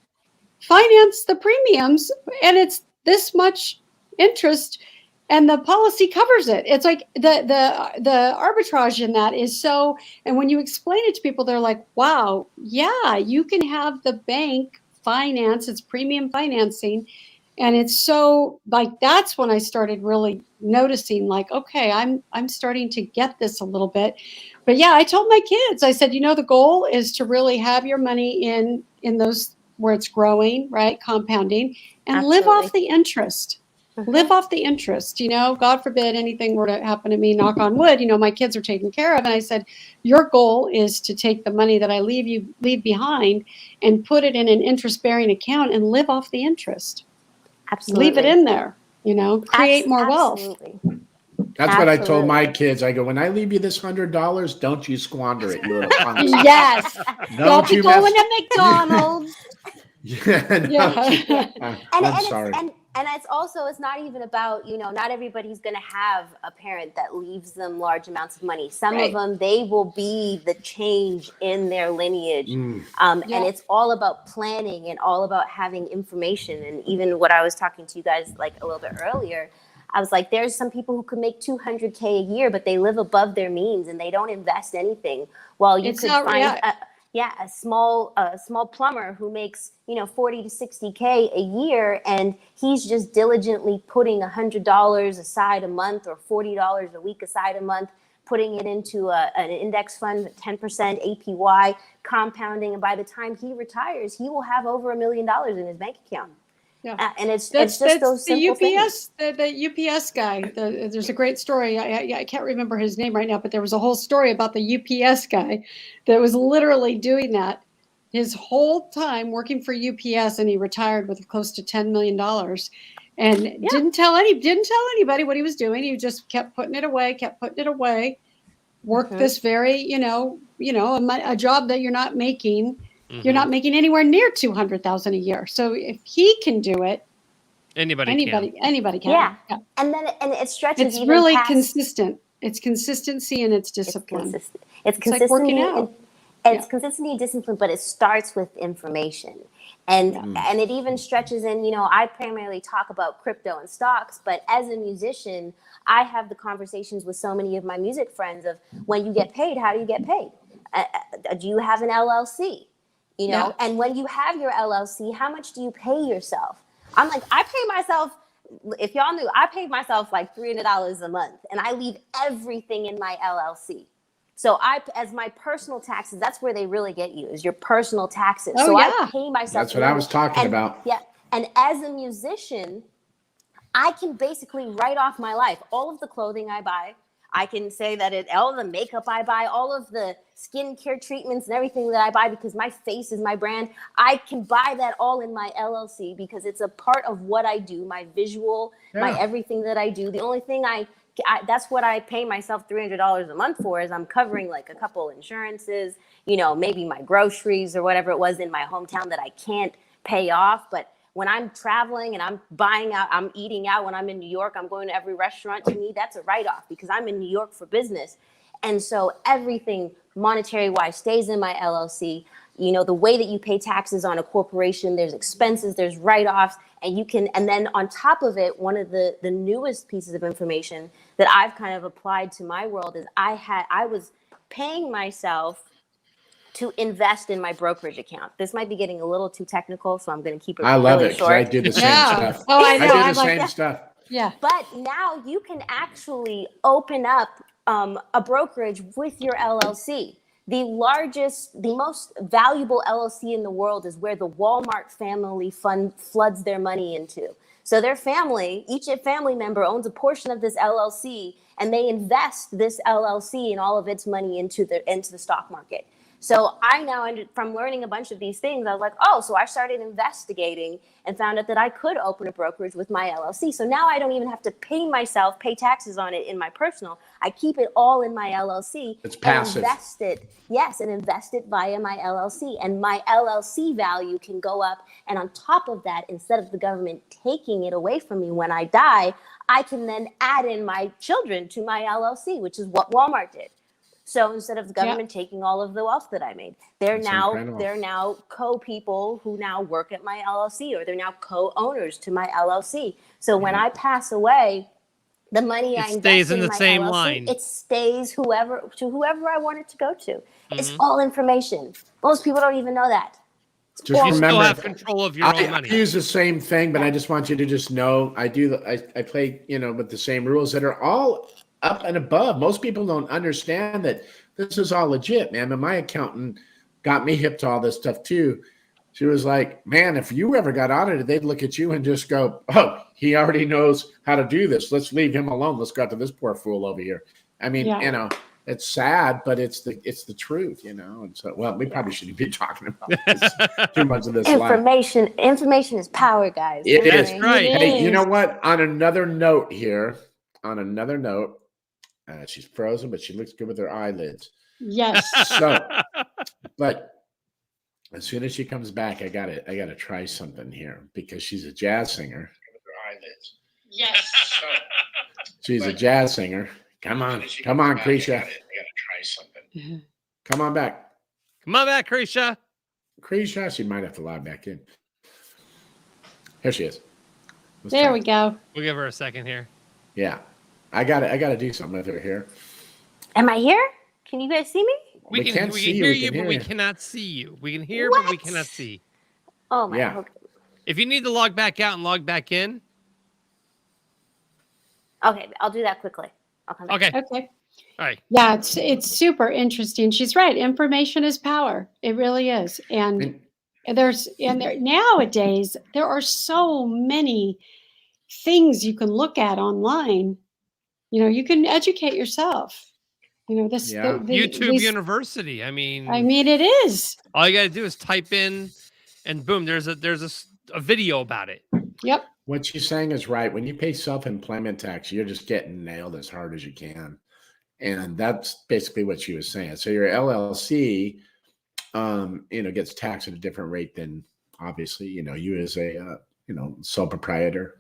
finance the premiums and it's this much interest and the policy covers it. It's like the arbitrage in that is so, and when you explain it to people, they're like, wow, yeah, you can have the bank finance, it's premium financing. And it's so like, that's when I started really noticing like, okay, I'm starting to get this a little bit. But yeah, I told my kids, I said, you know, the goal is to really have your money in those where it's growing, right? Compounding and live off the interest. Live off the interest, you know, God forbid anything were to happen to me, knock on wood, you know, my kids are taken care of. And I said, your goal is to take the money that I leave behind and put it in an interest bearing account and live off the interest. Absolutely. Leave it in there, you know, create more wealth. That's what I told my kids. I go, when I leave you this $100, don't you squander it. You little punks. Yes. Don't be going to McDonald's. I'm sorry. And it's not even about, you know, not everybody's going to have a parent that leaves them large amounts of money. Some of them, they will be the change in their lineage. And it's all about planning and all about having information. And even what I was talking to you guys like a little bit earlier, I was like, there's some people who could make $200K a year, but they live above their means and they don't invest anything. Well, you could find a small plumber who makes, you know, 40 to 60K a year, and he's just diligently putting $100 aside a month or $40 a week aside a month, putting it into an index fund, 10% APY, compounding, and by the time he retires, he will have over $1 million in his bank account. Yeah, and it's just those simple things. The UPS guy. There's a great story. I can't remember his name right now, but there was a whole story about the UPS guy that was literally doing that his whole time working for UPS, and he retired with close to $10 million, and didn't tell anybody what he was doing. He just kept putting it away. Worked this very, a job that you're not making. You're not making anywhere near $200,000 a year. So if he can do it, anybody can. Yeah. And then it stretches. It's really consistent. It's consistency and it's discipline. It's consistency. Like working out. It's consistency and discipline, but it starts with information. And it even stretches in, you know, I primarily talk about crypto and stocks, but as a musician, I have the conversations with so many of my music friends of when you get paid, how do you get paid? Do you have an LLC? You know, and when you have your LLC, how much do you pay yourself? I'm like, I pay myself, if y'all knew, I paid myself like $300 a month, and I leave everything in my LLC. So as my personal taxes, that's where they really get you, is your personal taxes. I pay myself. That's what I was talking about. Yeah. And as a musician, I can basically write off my life. All of the clothing I buy, I can say that all of the makeup I buy, all of the skincare treatments and everything that I buy, because my face is my brand, I can buy that all in my LLC because it's a part of what I do, my visual, my everything that I do. The only thing that's what I pay myself $300 a month for, is I'm covering like a couple insurances, you know, maybe my groceries or whatever it was in my hometown that I can't pay off. But when I'm traveling and I'm buying out, I'm eating out, when I'm in New York, I'm going to every restaurant. To me, that's a write-off because I'm in New York for business. And so everything monetary-wise stays in my LLC. You know, the way that you pay taxes on a corporation, there's expenses, there's write-offs, and then on top of it, one of the newest pieces of information that I've kind of applied to my world is I was paying myself to invest in my brokerage account. This might be getting a little too technical, so I'm going to keep it really short. I love it because I do the same stuff. Oh, I know. I do the same stuff. Yeah. But now you can actually open up a brokerage with your LLC. The most valuable LLC in the world is where the Walmart family floods their money into. So their family, each family member owns a portion of this LLC, and they invest this LLC and all of its money into the stock market. So I now, from learning a bunch of these things, I was like, oh, so I started investigating and found out that I could open a brokerage with my LLC. So now I don't even have to pay taxes on it in my personal. I keep it all in my LLC. It's passive. And invest it via my LLC. And my LLC value can go up. And on top of that, instead of the government taking it away from me when I die, I can then add in my children to my LLC, which is what Walmart did. So instead of the government taking all of the wealth that I made, they're now co-people who now work at my LLC, or they're now co-owners to my LLC. So when I pass away, the money I invest in the same LLC, line. It stays whoever I want it to go to. It's all information. Most people don't even know that. Just remember, still have control of your own money. I use the same thing, but I just want you to just know I play, with the same rules that are all up and above. Most people don't understand that this is all legit, man. And my accountant got me hip to all this stuff too. She was like, man, if you ever got audited, they'd look at you and just go, oh, he already knows how to do this. Let's leave him alone. Let's go out to this poor fool over here. I mean, it's sad, but it's the truth, And so, well, we probably shouldn't be talking about this, too much of this. Information is power, guys. That's right. Hey, you know what? On another note, she's frozen, but she looks good with her eyelids. Yes. So, but as soon as she comes back, I gotta try something here because she's a jazz singer. With her eyelids. Yes. So, she's a jazz singer. Come on, Kreesha. I gotta try something. Come on back. Come on back, Krisha. Kreesha, she might have to log back in. Here she is. There we go. We'll give her a second here. Yeah. I gotta do something with her here. Am I here? Can you guys see me? We can hear you, but we cannot see you. We can hear, but we cannot see. Oh my God. If you need to log back out and log back in. Okay, I'll do that quickly. I'll come back. Okay. All right. Yeah, it's super interesting. She's right. Information is power. It really is. And nowadays there are so many things you can look at online. You can educate yourself. YouTube University. I mean, it is. All you got to do is type in, and boom, there's a video about it. Yep. What she's saying is right. When you pay self-employment tax, you're just getting nailed as hard as you can, and that's basically what she was saying. So your LLC, gets taxed at a different rate than obviously, you as a sole proprietor,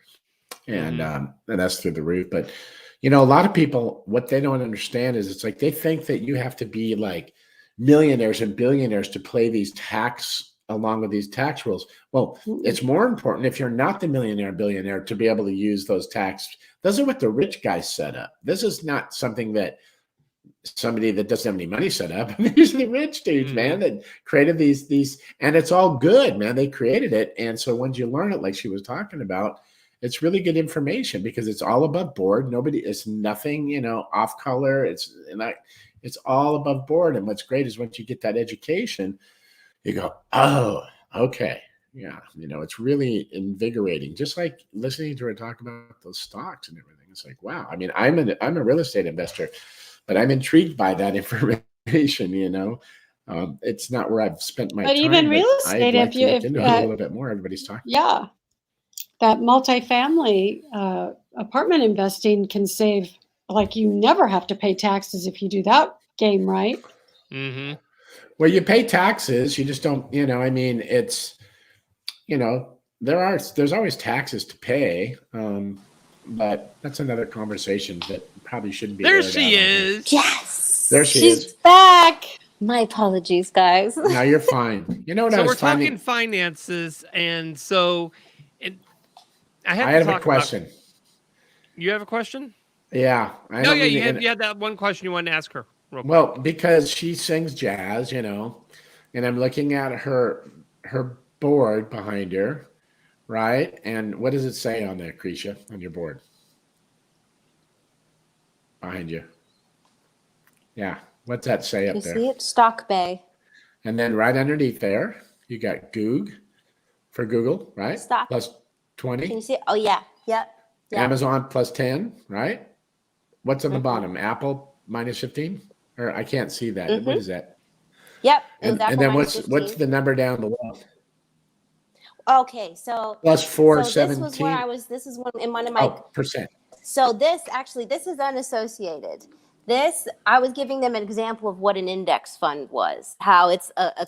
and that's through the roof, but. A lot of people, what they don't understand is it's like they think that you have to be like millionaires and billionaires to play these along with these tax rules. Well, it's more important if you're not the millionaire, billionaire to be able to use those tax. Those are what the rich guys set up. This is not something that somebody that doesn't have any money set up. These are the rich dudes, man, that created these, and it's all good, man. They created it. And so once you learn it, like she was talking about, it's really good information because it's all above board. It's nothing, off color. It's all above board. And what's great is once you get that education, you go, oh, okay. Yeah. It's really invigorating. Just like listening to her talk about those stocks and everything. It's like, wow. I mean, I'm a real estate investor, but I'm intrigued by that information, it's not where I've spent my time. But even real estate, if you look into it a little bit more, everybody's talking. Yeah. That multifamily apartment investing can save, like you never have to pay taxes if you do that game right. Mm-hmm. Well, you pay taxes, you just don't, it's, there's always taxes to pay, but that's another conversation that probably shouldn't be. There she is. Yes. There she's back. My apologies, guys. No, you're fine. You know what so I was we're talking finances, and so I have a question. You have a question? Yeah. You had that one question you wanted to ask her. Well, because she sings jazz, and I'm looking at her board behind her, right? And what does it say on there, Kreesha, on your board? Behind you. Yeah. What's that say up there? You see it? Stock Bay. And then right underneath there, you got Goog for Google, right? Stock. Plus 20. Can you see it? Oh, yeah. Yep. Amazon plus 10, right? What's on the bottom? Apple minus 15? Or I can't see that. What is that? Yep. It was And, April and then 9th, what's 15th. the number down below? Okay, so Plus so 417. this is one in one of my percent. So this is unassociated. This, I was giving them an example of what an index fund was, how it's a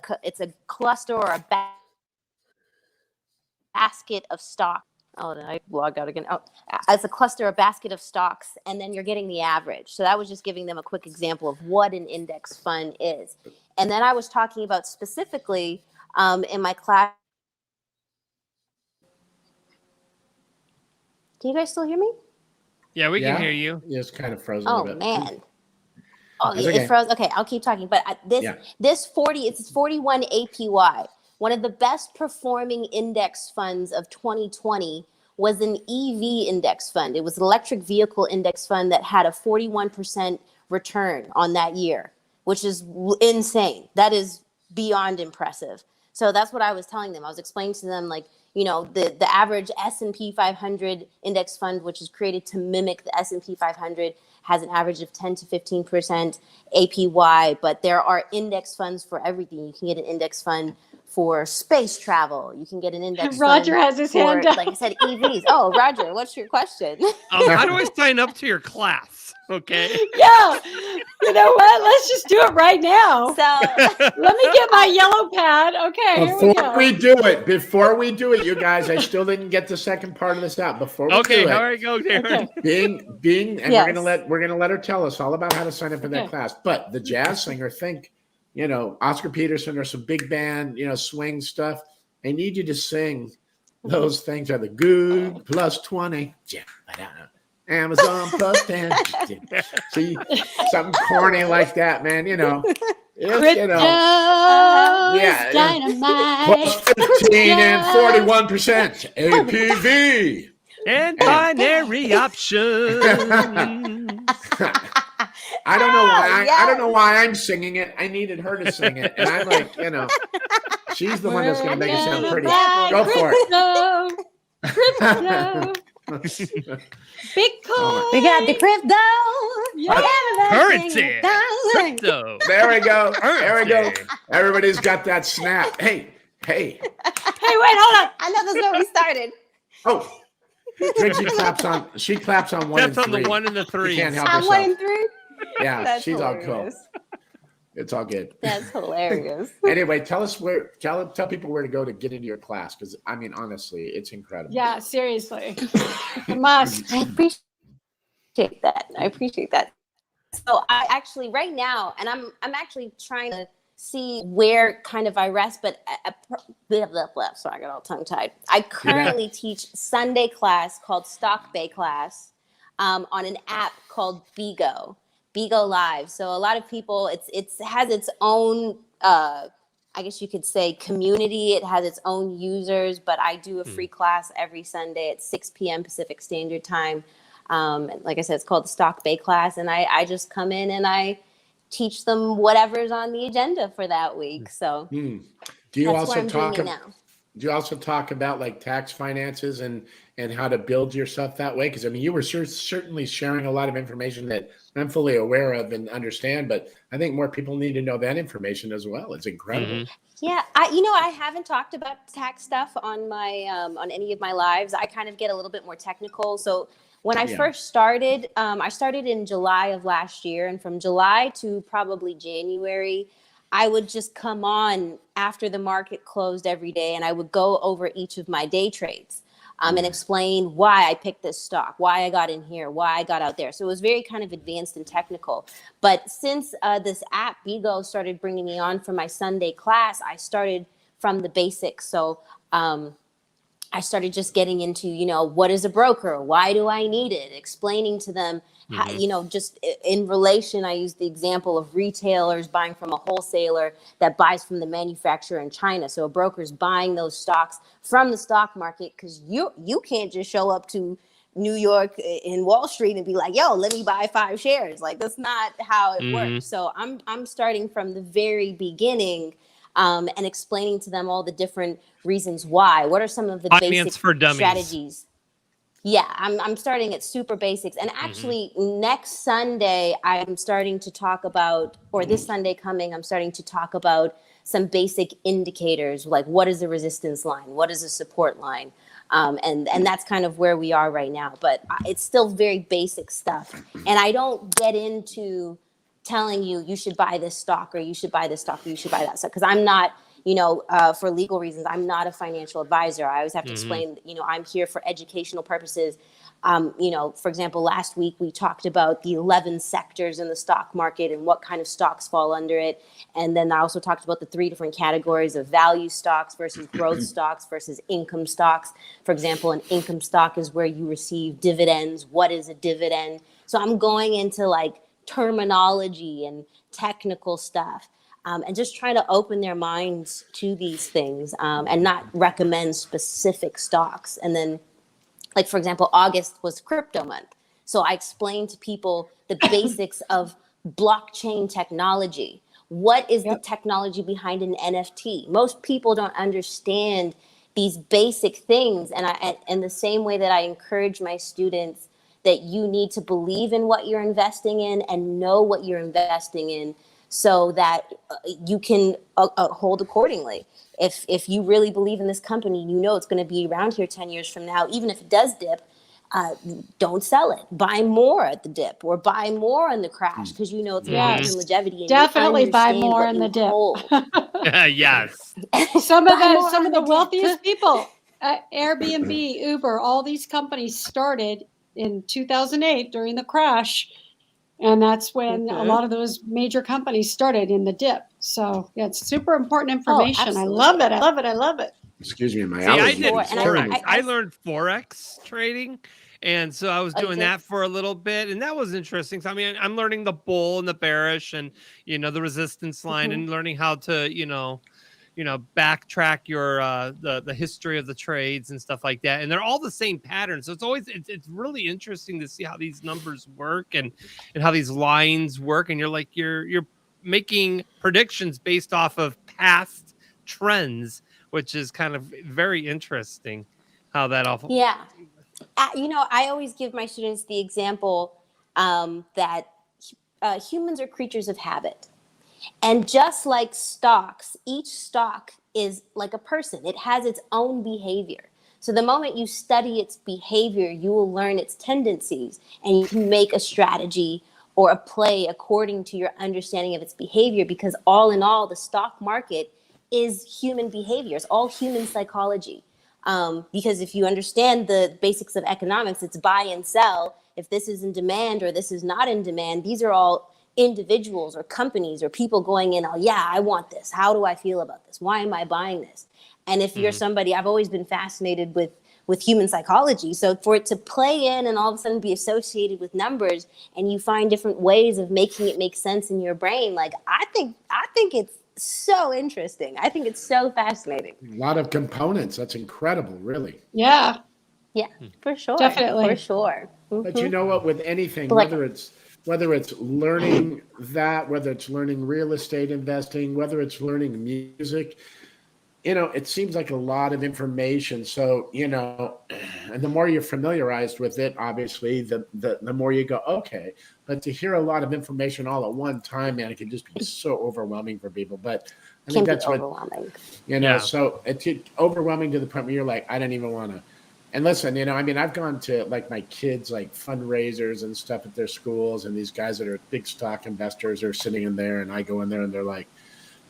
cluster or a basket of stock. Oh, did I log out again? Oh, as a cluster, a basket of stocks, and then you're getting the average. So that was just giving them a quick example of what an index fund is. And then I was talking about specifically in my class. Can you guys still hear me? Yeah, we can hear you. Yeah, it's kind of frozen Oh a bit. man. Oh, That's it okay. froze. Okay, I'll keep talking. But it's 41 APY. One of the best performing index funds of 2020 was an EV index fund. It was an electric vehicle index fund that had a 41% return on that year, which is insane. That is beyond impressive. So that's what I was telling them. I was explaining to them, like, you know, the average S&P 500 index fund, which is created to mimic the S&P 500, has an average of 10 to 15% APY, but there are index funds for everything. You can get an index fund for space travel. You can get an index Roger fund has his for, hand up. like I said, EVs. Oh, Roger, what's your question? How do I sign up to your class? Okay. Yeah. You know what? Let's just do it right now. So let me get my yellow pad. Okay, here we Before go. we do it, you guys, I still didn't get the second part of this out. Before we Okay, do it, how are you going, Darren? being, and Yes. we're gonna let her tell us all about how to sign up for that Okay. class. But the jazz singer, think, you know, Oscar Peterson or some big band, you know, swing stuff. I need you to sing those things are the good plus 20. Yeah, I don't know. Amazon plus 10. See, something corny like that, man. You know, it's, you know, yeah, Dynamite. plus 15 and 41% APV. And binary option. I don't know why. Yes. I don't know why I'm singing it. I needed her to sing it, and I'm like, you know, she's the one that's going to make it sound pretty. Go for it. Crypto. Bitcoin. we got the crypto. Currency. Crypto. There we go. There we go. Currency. Everybody's got that snap. Hey. Hey, wait, hold on. I know that's where we started. Oh, Trixie claps on. She claps on one. That's and on three. the 1 and the 3. She can't help I'm herself. 1 and 3. Yeah, That's she's all cool. hilarious. It's all good. That's hilarious. Anyway, tell people where to go to get into your class, because I mean, honestly, it's incredible. Yeah, seriously. A must. I appreciate that. So I actually right now, and I'm actually trying to see where kind of I rest, but so I got all tongue tied. I currently teach Sunday class called Stock Bay class on an app called Bigo Live. So a lot of people, it has its own, I guess you could say, community. It has its own users, but I do a free class every Sunday at 6 p.m. Pacific Standard Time. Like I said, it's called the Stock Bay class, and I just come in and I teach them whatever's on the agenda for that week. So Do you that's also where I'm talk? doing it now. Do you also talk about like tax finances and how to build yourself that way? Because I mean, you were certainly sharing a lot of information that I'm fully aware of and understand, but I think more people need to know that information as well. It's incredible. Mm-hmm. Yeah, I haven't talked about tax stuff on my on any of my lives. I kind of get a little bit more technical. So when I first started, I started in July of last year, and from July to probably January, I would just come on after the market closed every day, and I would go over each of my day trades and explain why I picked this stock, why I got in here, why I got out there. So it was very kind of advanced and technical. But since this app, Bigo, started bringing me on for my Sunday class, I started from the basics. So I started just getting into, what is a broker? Why do I need it? Explaining to them, how, just in relation, I use the example of retailers buying from a wholesaler that buys from the manufacturer in China. So a broker's buying those stocks from the stock market, because you can't just show up to New York in Wall Street and be like, yo, let me buy 5 shares. Like, that's not how it works. So I'm starting from the very beginning and explaining to them all the different reasons why. What are some of the Finance basic for dummies. strategies? Yeah, I'm starting at super basics. And actually next Sunday I'm starting to talk about, or this Sunday coming, I'm starting to talk about some basic indicators, like what is a resistance line? What is a support line? And that's kind of where we are right now, but it's still very basic stuff. And I don't get into telling you should buy this stock or you should buy this stock or you should buy that stock. Cause I'm not, for legal reasons, I'm not a financial advisor. I always have to explain, I'm here for educational purposes. For example, last week we talked about the 11 sectors in the stock market and what kind of stocks fall under it. And then I also talked about the 3 different categories of value stocks versus growth stocks versus income stocks. For example, an income stock is where you receive dividends. What is a dividend? So I'm going into like terminology and technical stuff. And just trying to open their minds to these things and not recommend specific stocks. And then, like, for example, August was crypto month. So I explained to people the basics of blockchain technology. What is the technology behind an NFT? Most people don't understand these basic things. And in the same way that I encourage my students that you need to believe in what you're investing in and know what you're investing in, so that you can hold accordingly. If you really believe in this company, it's going to be around here 10 years from now, even if it does dip, don't sell it. Buy more at the dip or buy more on the crash because it's long-term longevity. And definitely buy more in the dip. Yes. Some of the wealthiest people, Airbnb, Uber, all these companies started in 2008 during the crash. And that's when a lot of those major companies started in the dip. So it's super important information. I love it. I love it. I love it. Excuse me, my I did Forex. I learned Forex trading. And so I was doing that for a little bit. And that was interesting. So, I mean, I'm learning the bull and the bearish and, the resistance line and learning how to, backtrack your the history of the trades and stuff like that, and they're all the same pattern. So it's really interesting to see how these numbers work and how these lines work. And you're making predictions based off of past trends, which is kind of very interesting. How that all I always give my students the example that humans are creatures of habit. And just like stocks, each stock is like a person. It has its own behavior. So the moment you study its behavior, you will learn its tendencies and you can make a strategy or a play according to your understanding of its behavior, because all in all, the stock market is human behavior. It's all human psychology. Because if you understand the basics of economics, it's buy and sell. If this is in demand or this is not in demand, these are all individuals or companies or people going in, I want this. How do I feel about this? Why am I buying this? And if you're somebody, I've always been fascinated with human psychology. So for it to play in and all of a sudden be associated with numbers and you find different ways of making it make sense in your brain, like I think it's so interesting. I think it's so fascinating. A lot of components. That's incredible, really. Yeah. Yeah, for sure. Definitely. For sure. But you know what, with anything, whether it's learning that, whether it's learning real estate investing, whether it's learning music, it seems like a lot of information. So, and the more you're familiarized with it, obviously, the more you go, okay. But to hear a lot of information all at one time, man, it can just be so overwhelming for people. But I think that's overwhelming. So it's overwhelming to the point where you're like, I don't even want to. And listen, I've gone to like my kids, like fundraisers and stuff at their schools, and these guys that are big stock investors are sitting in there, and I go in there and they're like,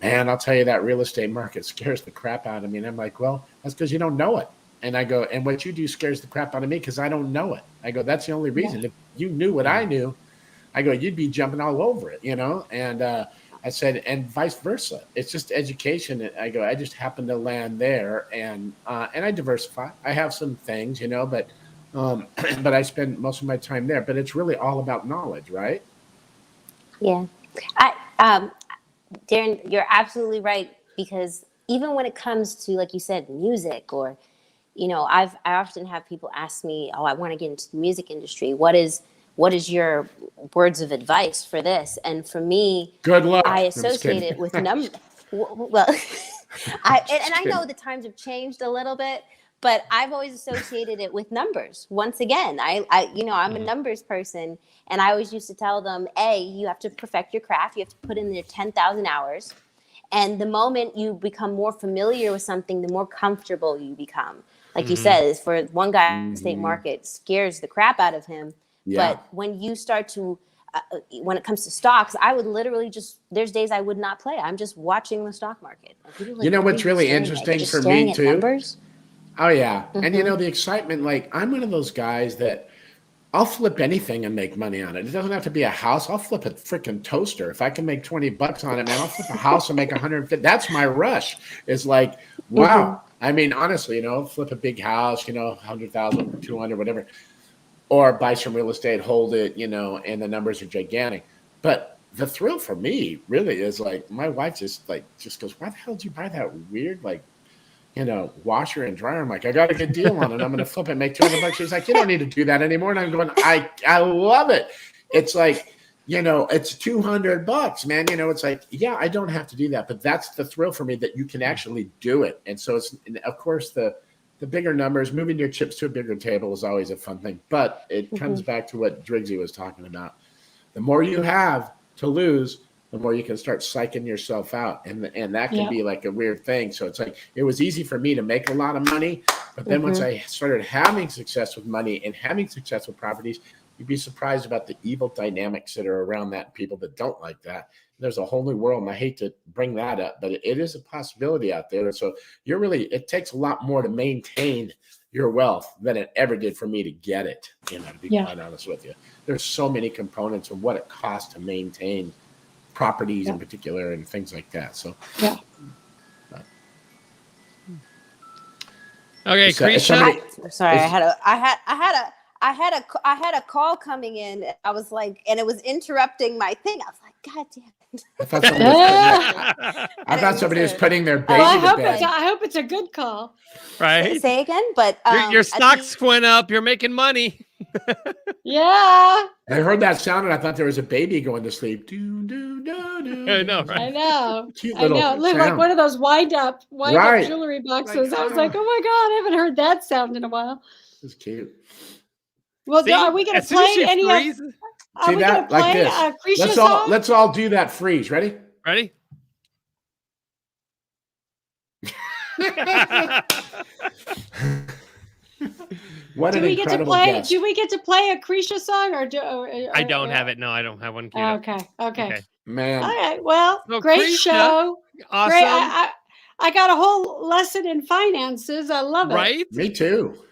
man, I'll tell you that real estate market scares the crap out of me. And I'm like, well, that's because you don't know it. And I go, and what you do scares the crap out of me because I don't know it. I go, that's the only reason. If you knew what I knew, I go, you'd be jumping all over it, And I said, and vice versa. It's just education. I go, I just happen to land there, and I diversify. I have some things, but I spend most of my time there. But it's really all about knowledge, right? Yeah, Darren, you're absolutely right, because even when it comes to, like you said, music, or I often have people ask me, I want to get into the music industry. What is your words of advice for this? And for me, good luck. I associate it with numbers. Well, I know the times have changed a little bit, but I've always associated it with numbers. Once again, I'm a numbers person, and I always used to tell them, you have to perfect your craft. You have to put in there 10,000 hours. And the moment you become more familiar with something, the more comfortable you become. Like you said, for one guy, the state market scares the crap out of him. Yeah. But when you start to, when it comes to stocks, I would literally there's days I would not play. I'm just watching the stock market. Like, you know what's really interesting for me too? Numbers? Oh yeah. And you know, the excitement, like I'm one of those guys that I'll flip anything and make money on it. It doesn't have to be a house. I'll flip a freaking toaster. If I can make $20 on it, man, I'll flip a house and make 150. That's my rush. It's like, wow. I mean, honestly, you know, flip a big house, you know, 100,000, 200, whatever, or buy some real estate, hold it, you know, and the numbers are gigantic. But the thrill for me really is like, my wife just goes, why the hell did you buy that weird, like, you know, washer and dryer? I'm like, I got a good deal on it. I'm going to flip it, make $200. She's like, you don't need to do that anymore. And I'm going, I love it. It's like, you know, it's $200, man. You know, it's like, yeah, I don't have to do that, but that's the thrill for me, that you can actually do it. And so it's, of course, the bigger numbers, moving your chips to a bigger table is always a fun thing. But it comes back to what Driggsy was talking about. The more you have to lose, the more you can start psyching yourself out. And that can be like a weird thing. So it's like, it was easy for me to make a lot of money. But then once I started having success with money and having success with properties, you'd be surprised about the evil dynamics that are around that, people that don't like that. There's a whole new world, and I hate to bring that up, but it is a possibility out there. So it takes a lot more to maintain your wealth than it ever did for me to get it, you know, to be quite honest with you. There's so many components of what it costs to maintain properties in particular and things like that. So okay, Krisha. Sorry, I had a call coming in. I was like, and it was interrupting my thing. I was like, God damn it. I thought somebody was putting their baby to bed. I hope it's a good call. Right. Say again, but your stocks went up. You're making money. Yeah. I heard that sound and I thought there was a baby going to sleep. Do, do, do, do. I know, right? I know. Cute I know. It looked like one of those wind up jewelry boxes. Like, I was like, oh my God, I haven't heard that sound in a while. It's cute. Well, are we going to play any of? See that? Like this. Let's all do that freeze. Ready? Ready? What do an we get to incredible play? guest. Do we get to play a Krisha song, or I don't have it. No, I don't have one. Okay. Man. All right. Well, so great Krisha, show. Awesome. Great. I got a whole lesson in finances. I love it. Right? Me too.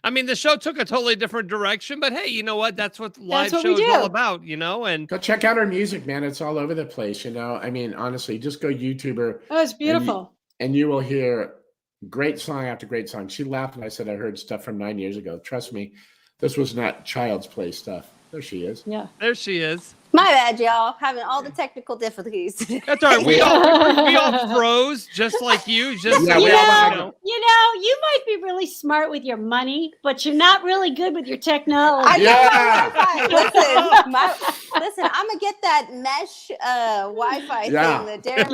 I mean, the show took a totally different direction, but hey, you know what? That's what live show is all about, you know? And go check out our music, man. It's all over the place, you know? I mean, honestly, just go YouTuber. Oh, it's beautiful. And you will hear great song after great song. She laughed and I said, I heard stuff from 9 years ago. Trust me, this was not child's play stuff. There she is. Yeah. There she is. My bad, y'all. Having all the technical difficulties. That's all right. We all froze just like you. You know, you might be really smart with your money, but you're not really good with your technology. Listen, I'm gonna get that mesh Wi-Fi thing that Darren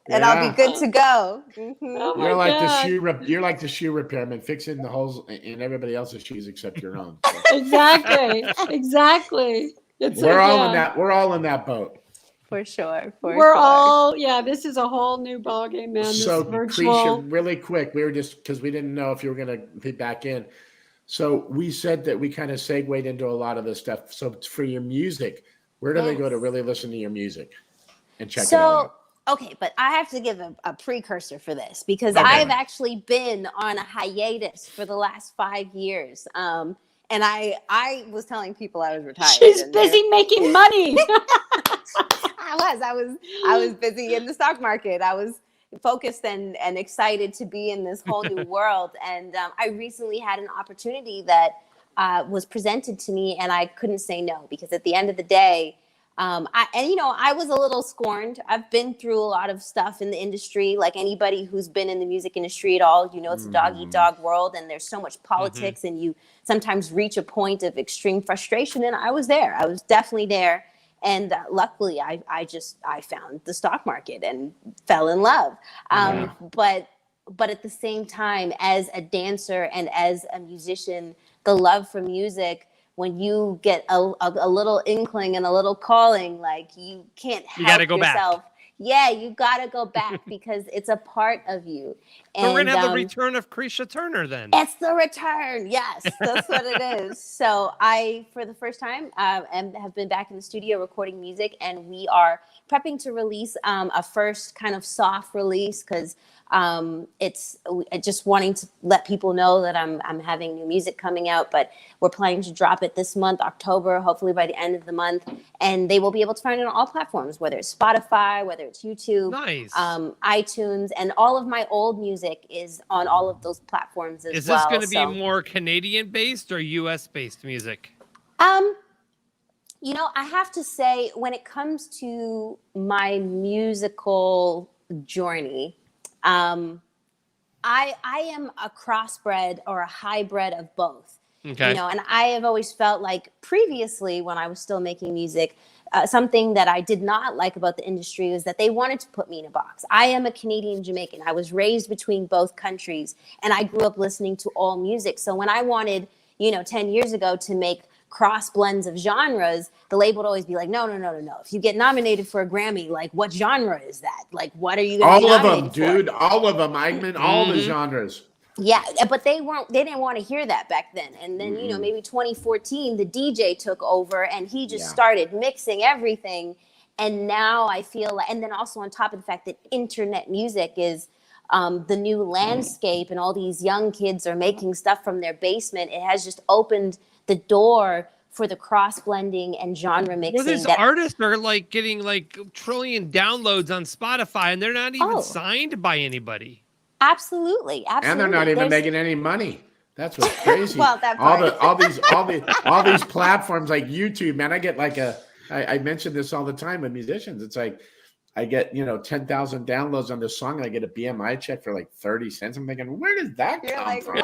and I'll be good to go. Oh you're like God. You're like the shoe repairman, fixing the holes in everybody else's shoes except your own. So. Exactly. We're all in that boat. For sure. This is a whole new ballgame, man. So, Krisha, really quick, we were just, because we didn't know if you were going to be back in. So we said that we kind of segued into a lot of this stuff. So for your music, where do they go to really listen to your music and check it out? Okay, but I have to give a precursor for this because I've actually been on a hiatus for the last 5 years. And I was telling people I was retired. She's busy making money. I was busy in the stock market. I was focused and excited to be in this whole new world. And I recently had an opportunity that was presented to me, and I couldn't say no because at the end of the day, I was a little scorned. I've been through a lot of stuff in the industry. Like anybody who's been in the music industry at all, you know, it's a dog-eat-dog world, and there's so much politics, and you sometimes reach a point of extreme frustration. And I was there. I was definitely there. And luckily, I found the stock market and fell in love. But but at the same time, as a dancer and as a musician, the love for music, when you get a little inkling and a little calling, like you can't help gotta go yourself. back. Yeah, you gotta go back because it's a part of you. So we're gonna have the return of Krisha Turner then. It's the return. Yes, that's what it is. So I, for the first time, have been back in the studio recording music, and we are prepping to release a first kind of soft release because it's just wanting to let people know that I'm having new music coming out, but we're planning to drop it this month, October, hopefully by the end of the month, and they will be able to find it on all platforms, whether it's Spotify, whether it's YouTube, Nice. iTunes, and all of my old music is on all of those platforms as well. Is this going to be more Canadian based or US based music? You know, I have to say, when it comes to my musical journey, I am a crossbred or a hybrid of both. Okay. You know, and I have always felt like previously when I was still making music, something that I did not like about the industry was that they wanted to put me in a box. I am a Canadian Jamaican. I was raised between both countries, and I grew up listening to all music. So when I wanted, 10 years ago to make cross blends of genres, the label would always be like, no. If you get nominated for a Grammy, like, what genre is that? Like, what are you going to be nominated for? All of them, dude. All of them. I meant all the genres. Yeah, but they didn't want to hear that back then. And then, maybe 2014, the DJ took over and he just started mixing everything. And now I feel like, and then also on top of the fact that internet music is the new landscape and all these young kids are making stuff from their basement, it has just opened the door for the cross blending and genre mixing. Well, these artists are like getting like trillion downloads on Spotify and they're not even signed by anybody. Absolutely. And they're not even making any money. That's what's crazy. Well, that part. all these platforms like YouTube, man. I get like I mention this all the time with musicians. It's like I get 10,000 downloads on this song, and I get a BMI check for like 30 cents. I'm thinking, where does that come from?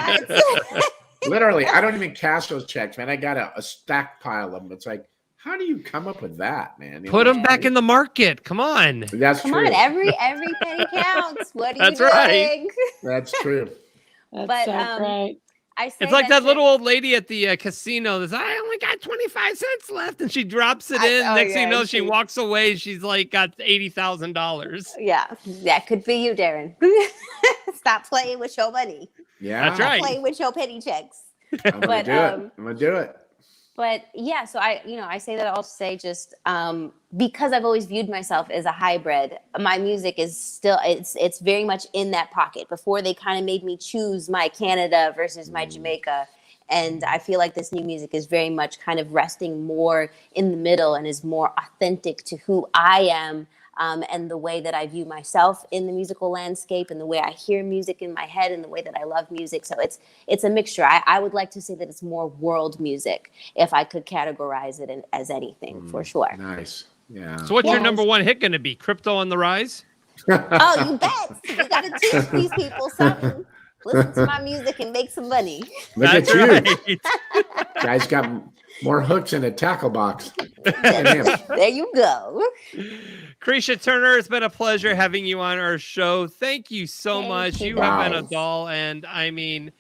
Literally, I don't even cash those checks, man. I got a stack pile of them. It's like, how do you come up with that, man? Put them back in the market. Come on. That's true. Come on, every penny counts. What are you doing? Right. That's true. That's so great. It's like that little old lady at the casino that's, I only got 25 cents left, and she drops it in. Next thing you know, she walks away. She's like got $80,000. Yeah, that could be you, Darren. Stop playing with your money. Yeah, that's right. Stop playing with your penny checks. I'm gonna do it. But yeah, so I say that all to say just because I've always viewed myself as a hybrid, my music is still, it's very much in that pocket. Before they kind of made me choose my Canada versus my Jamaica. And I feel like this new music is very much kind of resting more in the middle and is more authentic to who I am. And the way that I view myself in the musical landscape and the way I hear music in my head and the way that I love music. So it's a mixture. I would like to say that it's more world music if I could categorize it as anything, for sure. Nice. Yeah. So what's your number one hit going to be? Crypto on the Rise? Oh, you bet. You got to teach these people something. Listen to my music and make some money. Look That's at you. right. Guys got more hooks in a tackle box. There you go. Krisha Turner, it's been a pleasure having you on our show. Thank you so much. You have been a doll, and I mean,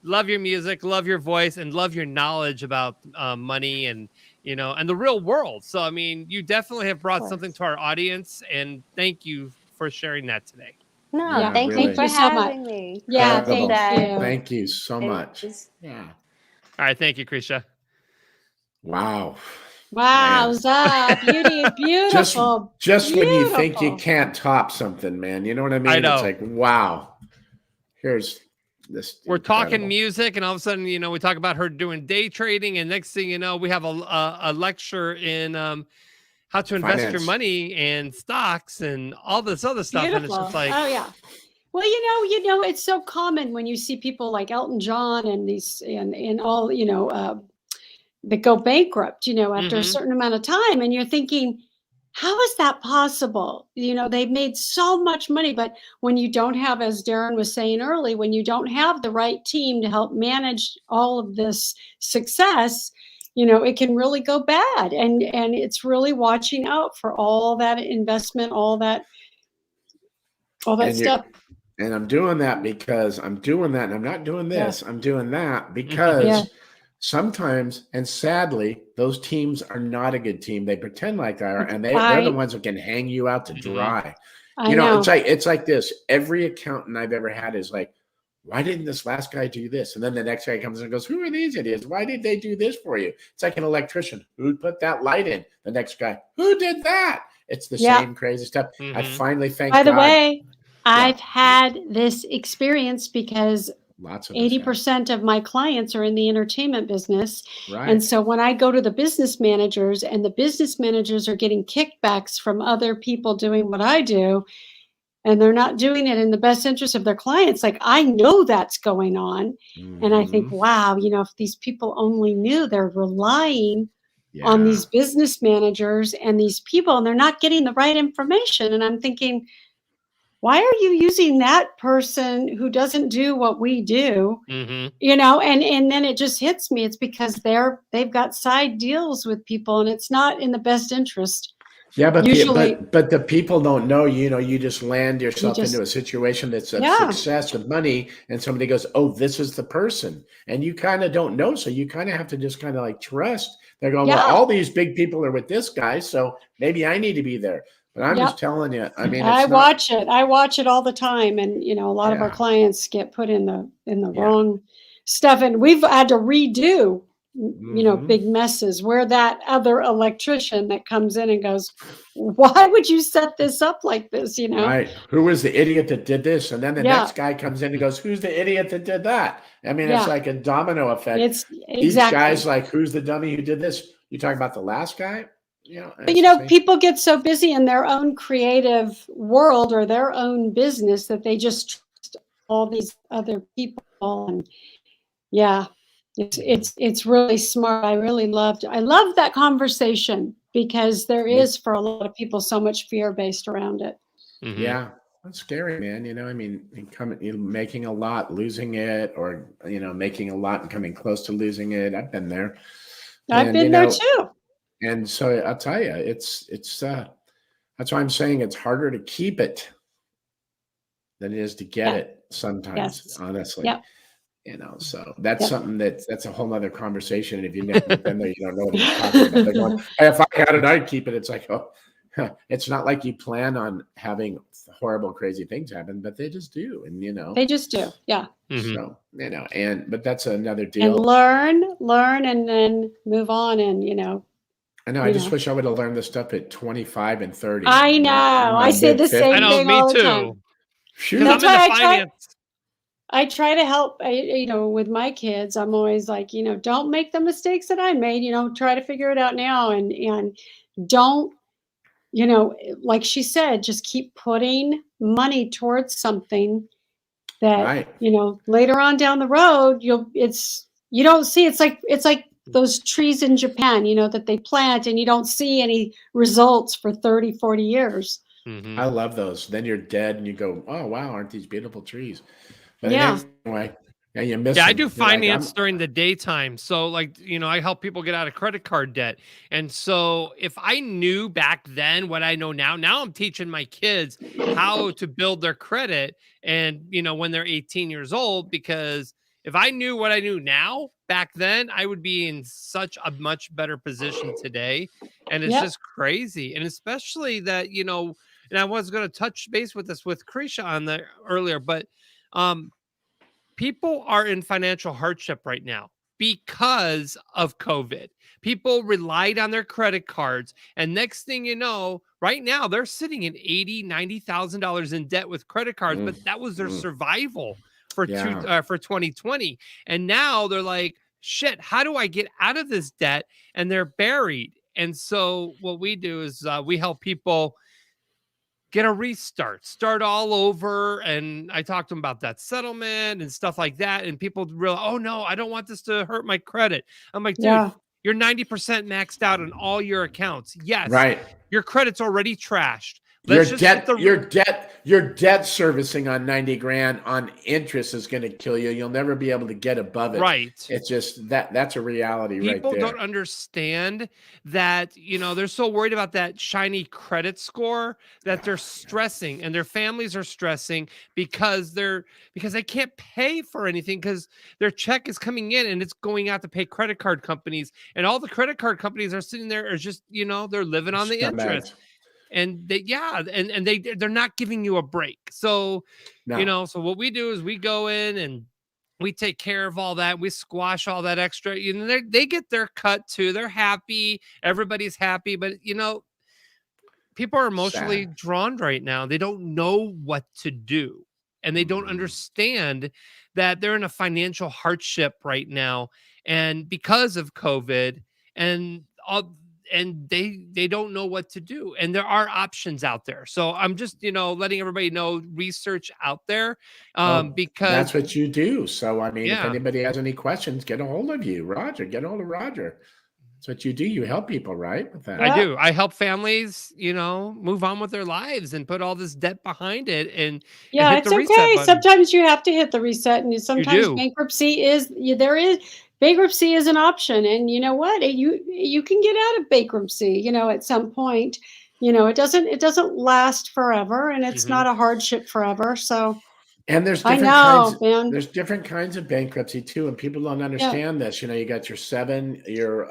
love your music, love your voice, and love your knowledge about money and and the real world. So I mean, you definitely have brought something to our audience, and thank you for sharing that today. No, thank really. you for having me. Yeah, thank you. Thank you so much. Yeah. All right, thank you, Krisha. Wow. Wowza, beautiful. Just when you think you can't top something, man. You know what I mean? I know. It's like, wow. Here's this. We're incredible. talking music, and all of a sudden, we talk about her doing day trading, and next thing you know, we have a lecture in how to invest your money in stocks and all this other stuff. Beautiful. And it's just like, oh yeah. Well, it's so common when you see people like Elton John and these and all, that go bankrupt, after a certain amount of time. And you're thinking, how is that possible? They've made so much money, but when you don't have, as Darren was saying early, when you don't have the right team to help manage all of this success, it can really go bad. And it's really watching out for all that investment, all that stuff. And I'm doing that because I'm doing that, and I'm not doing this. I'm doing that because Yeah. sometimes, and sadly, those teams are not a good team. They pretend like they are, and they're the ones who can hang you out to dry. I know. It's like this. Every accountant I've ever had is like, why didn't this last guy do this? And then the next guy comes and goes, who are these idiots? Why did they do this for you? It's like an electrician. Who put that light in? The next guy, who did that? It's the same crazy stuff. I finally thank God. By the way, I've had this experience because lots of 80% of my clients are in the entertainment business. Right. And so when I go to the business managers and the business managers are getting kickbacks from other people doing what I do, and they're not doing it in the best interest of their clients, like I know that's going on. And I think, wow, if these people only knew, they're relying on these business managers and these people, and they're not getting the right information. And I'm thinking, why are you using that person who doesn't do what we do? And then it just hits me. It's because they've got side deals with people, and it's not in the best interest. Yeah, but usually, but the people don't know. You just land yourself into a situation that's a success with money, and somebody goes, "Oh, this is the person," and you kind of don't know, so you kind of have to just kind of like trust. They're going, "Well, all these big people are with this guy, so maybe I need to be there." But I'm just telling you. I mean, I watch it all the time, and a lot of our clients get put in the wrong stuff, and we've had to redo. Big messes where that other electrician that comes in and goes, why would you set this up like this? Right. Who was the idiot that did this? And then the next guy comes in and goes, who's the idiot that did that? I mean, it's like a domino effect. It's Each guy's like, who's the dummy who did this? You talking about the last guy? But people get so busy in their own creative world or their own business that they just trust all these other people. And it's really smart. I love that conversation because there is for a lot of people so much fear based around it. Yeah, that's scary, man. I mean, making a lot, losing it, or making a lot and coming close to losing it. I've been there. I've been there too. And so I'll tell you, it's that's why I'm saying it's harder to keep it than it is to get it sometimes. Honestly. Yeah. So that's something that's a whole other conversation. And if you've never been there, you don't know what you're talking about. They're going, hey, if I had it, I'd keep it. It's like, it's not like you plan on having horrible, crazy things happen, but they just do. And, they just do. Yeah. So, but that's another deal. And learn and then move on. And, I know. I just wish I would have learned this stuff at 25 and 30. I know. I say the same thing all the time. Shoot. That's why I try to help, with my kids. I'm always like, don't make the mistakes that I made, try to figure it out now. And don't, like she said, just keep putting money towards something that, later on down the road, you don't see, it's like those trees in Japan, that they plant and you don't see any results for 30, 40 years. I love those. Then you're dead and you go, oh, wow, aren't these beautiful trees? But anyway, you miss them. I do finance during the daytime. So I help people get out of credit card debt. And so if I knew back then what I know now I'm teaching my kids how to build their credit and, when they're 18 years old, because if I knew what I knew now back then, I would be in such a much better position today. And it's just crazy. And especially that, and I was going to touch base with this with Krisha on there earlier, but people are in financial hardship right now because of COVID. People relied on their credit cards. And next thing you know, right now they're sitting in $80,000, $90,000 in debt with credit cards, but that was their survival for 2020. And now they're like, shit, how do I get out of this debt? And they're buried. And so what we do is we help people get a restart, start all over. And I talked to them about that settlement and stuff like that. And people realize, oh no, I don't want this to hurt my credit. I'm like, dude, you're 90% maxed out on all your accounts. Yes. Right. Your credit's already trashed, Your debt servicing on 90 grand on interest is going to kill you. You'll never be able to get above it. Right. It's just that's a reality right there. People don't understand that, they're so worried about that shiny credit score that they're stressing, and their families are stressing because they can't pay for anything because their check is coming in and it's going out to pay credit card companies, and all the credit card companies are sitting there are just, they're living on the interest. And they're not giving you a break. So, so what we do is we go in and we take care of all that. We squash all that extra. They get their cut too. They're happy. Everybody's happy. But, people are emotionally drawn right now. They don't know what to do. And they don't understand that they're in a financial hardship right now. And because of COVID and they don't know what to do, and there are options out there. So I'm just letting everybody know, research out there, because that's what you do. So I mean, if anybody has any questions, get a hold of you, Roger. Get a hold of Roger. That's what you do. You help people, right? With that, I do. I help families, move on with their lives and put all this debt behind it. And it's okay. Sometimes you have to hit the reset, and sometimes bankruptcy is bankruptcy is an option. And you know what? You can get out of bankruptcy, at some point. It doesn't last forever, and it's not a hardship forever. So and there's different kinds of bankruptcy too, and people don't understand this. You got your 7, your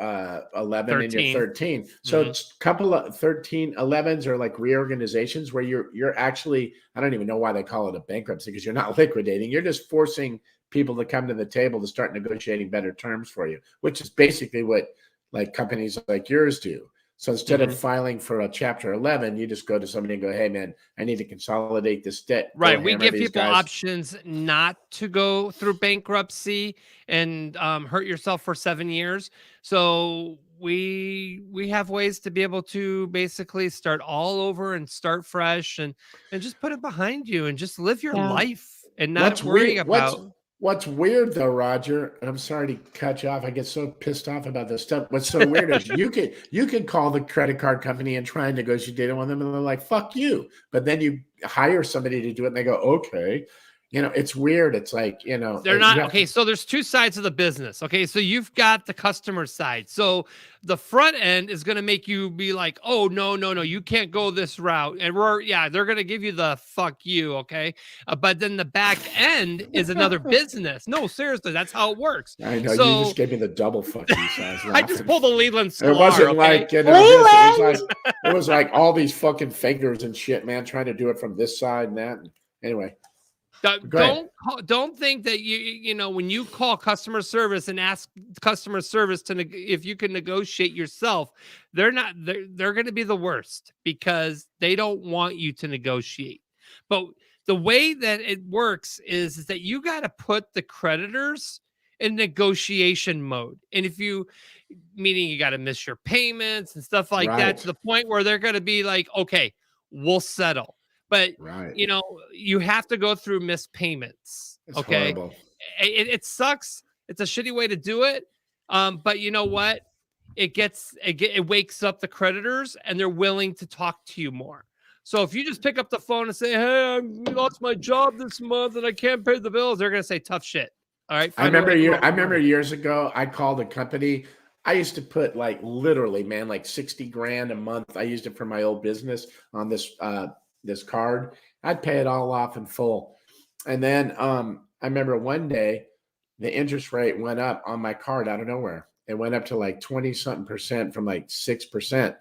11, 13. And your 13. So it's a couple of 13, 11s are like reorganizations where you're actually, I don't even know why they call it a bankruptcy, because you're not liquidating. You're just forcing people to come to the table to start negotiating better terms for you, which is basically what like companies like yours do. So instead of filing for a Chapter 11, you just go to somebody and go, "Hey, man, I need to consolidate this debt." Right. We give people options not to go through bankruptcy and hurt yourself for 7 years. So we have ways to be able to basically start all over and start fresh and just put it behind you and just live your life and not worry about. What's weird though, Roger, and I'm sorry to cut you off. I get so pissed off about this stuff. What's so weird is you can call the credit card company and try and negotiate data with them, and they're like, "Fuck you." But then you hire somebody to do it, and they go, "Okay." It's weird. It's like, they're not okay. So there's two sides of the business. Okay. So you've got the customer side. So the front end is going to make you be like, "Oh, no, you can't go this route." And they're going to give you the fuck you. Okay. But then the back end is another business. No, seriously, that's how it works. I know. So, you just gave me the double fuck you size. I just pulled the Leland Sklar. It wasn't like, it was like all these fucking fingers and shit, man, trying to do it from this side and that. Anyway. Don't think that when you call customer service and ask customer service if you can negotiate yourself, they're going to be the worst because they don't want you to negotiate. But the way that it works is that you got to put the creditors in negotiation mode. And meaning you got to miss your payments and stuff like that, to the point where they're going to be like, "Okay, we'll settle." But, you have to go through missed payments. It's horrible. It sucks. It's a shitty way to do it. But you know what? It wakes up the creditors, and they're willing to talk to you more. So if you just pick up the phone and say, "Hey, I lost my job this month and I can't pay the bills," they're going to say tough shit. All right. I remember years ago, I called a company. I used to put like literally, man, like 60 grand a month. I used it for my old business on this card. I'd pay it all off in full. And then I remember one day the interest rate went up on my card out of nowhere. It went up to like 20-something% from like 6%.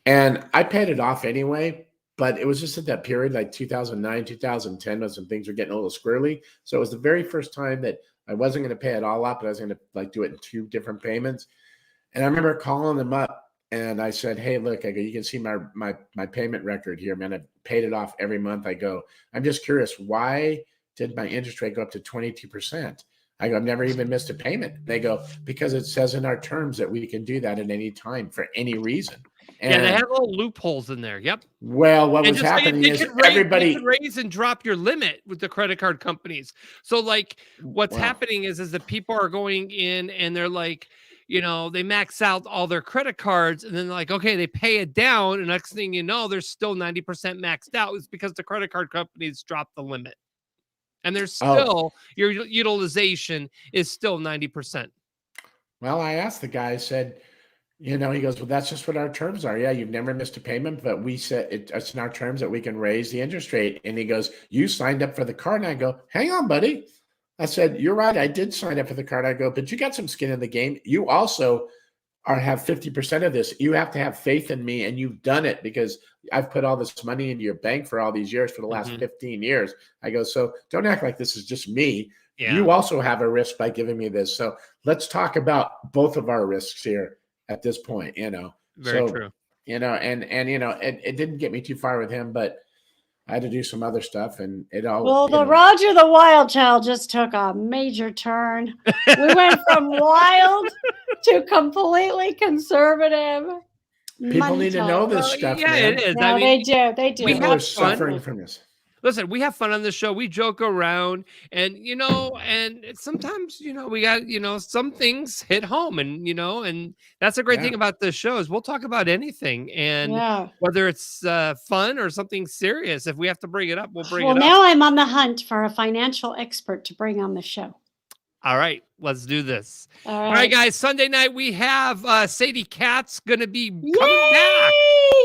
And I paid it off anyway, but it was just at that period, like 2009, 2010, when some things were getting a little squirrely. So it was the very first time that I wasn't going to pay it all up, but I was going to like do it in 2 different payments. And I remember calling them up. And I said, "Hey, look," I go, "you can see my payment record here, man. I paid it off every month." I go, "I'm just curious, why did my interest rate go up to 22%? I go, "I've never even missed a payment." They go, "Because it says in our terms that we can do that at any time for any reason." And they have little loopholes in there. Yep. Well, what was happening is everybody raise and drop your limit with the credit card companies. So like what's happening is that people are going in and they're like, they max out all their credit cards, and then like, okay, they pay it down, and next thing you know, they're still 90% maxed out. It's because the credit card companies dropped the limit, and there's still your utilization is still 90%. Well, I asked the guy, I said, he goes, well, that's just what our terms are. Yeah, you've never missed a payment, but we said it's in our terms that we can raise the interest rate. And he goes, you signed up for the card. And I go, hang on, buddy. I said, you're right. I did sign up for the card. I go, but you got some skin in the game. You also have 50% of this. You have to have faith in me, and you've done it because I've put all this money into your bank for all these years, for the last 15 years. I go, so don't act like this is just me. Yeah. You also have a risk by giving me this. So let's talk about both of our risks here at this point, Very true. And it didn't get me too far with him, but I had to do some other stuff, and it all. Well, the Roger the Wild Child just took a major turn. We went from wild to completely conservative. People need to know this stuff. Yeah, man. it is. No, they do. They do. People are suffering from this. Listen, we have fun on the show. We joke around, and and sometimes we got some things hit home, and and that's a great thing about this show is we'll talk about anything, and whether it's fun or something serious. If we have to bring it up, we'll bring it up. Well, now I'm on the hunt for a financial expert to bring on the show. All right, let's do this. All right, guys. Sunday night we have Sadie Katz going to be coming back.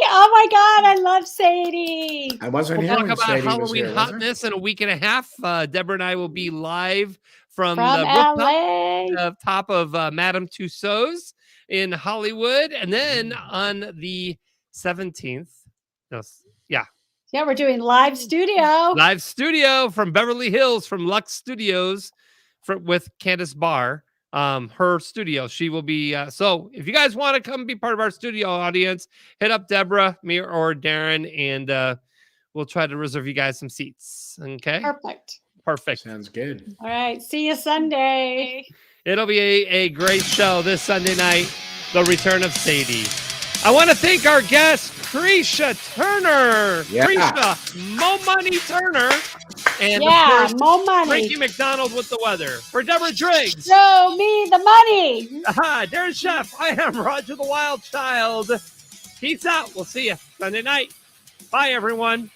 Oh my God, I love Sadie. I wasn't We'll here talk when about Sadie was Halloween here, hotness in a week and a half. Deborah and I will be live from the LA. top of Madame Tussauds in Hollywood, and then on the 17th. Yeah, we're doing live studio from Beverly Hills, from Lux Studios, with Candace Barr. Her studio. She will be. So if you guys want to come be part of our studio audience, hit up Deborah, me, or Darren, and we'll try to reserve you guys some seats. Okay. Perfect. Sounds good. All right. See you Sunday. It'll be a great show this Sunday night. The return of Sadie. I want to thank our guest, Kreesha Turner. Yeah. Kreesha Mo Money Turner. And Mo Money. Frankie McDonald with the weather. For Deborah Driggs. Show me the money. Darren Chef. I am Roger the Wild Child. Peace out. We'll see you Sunday night. Bye, everyone.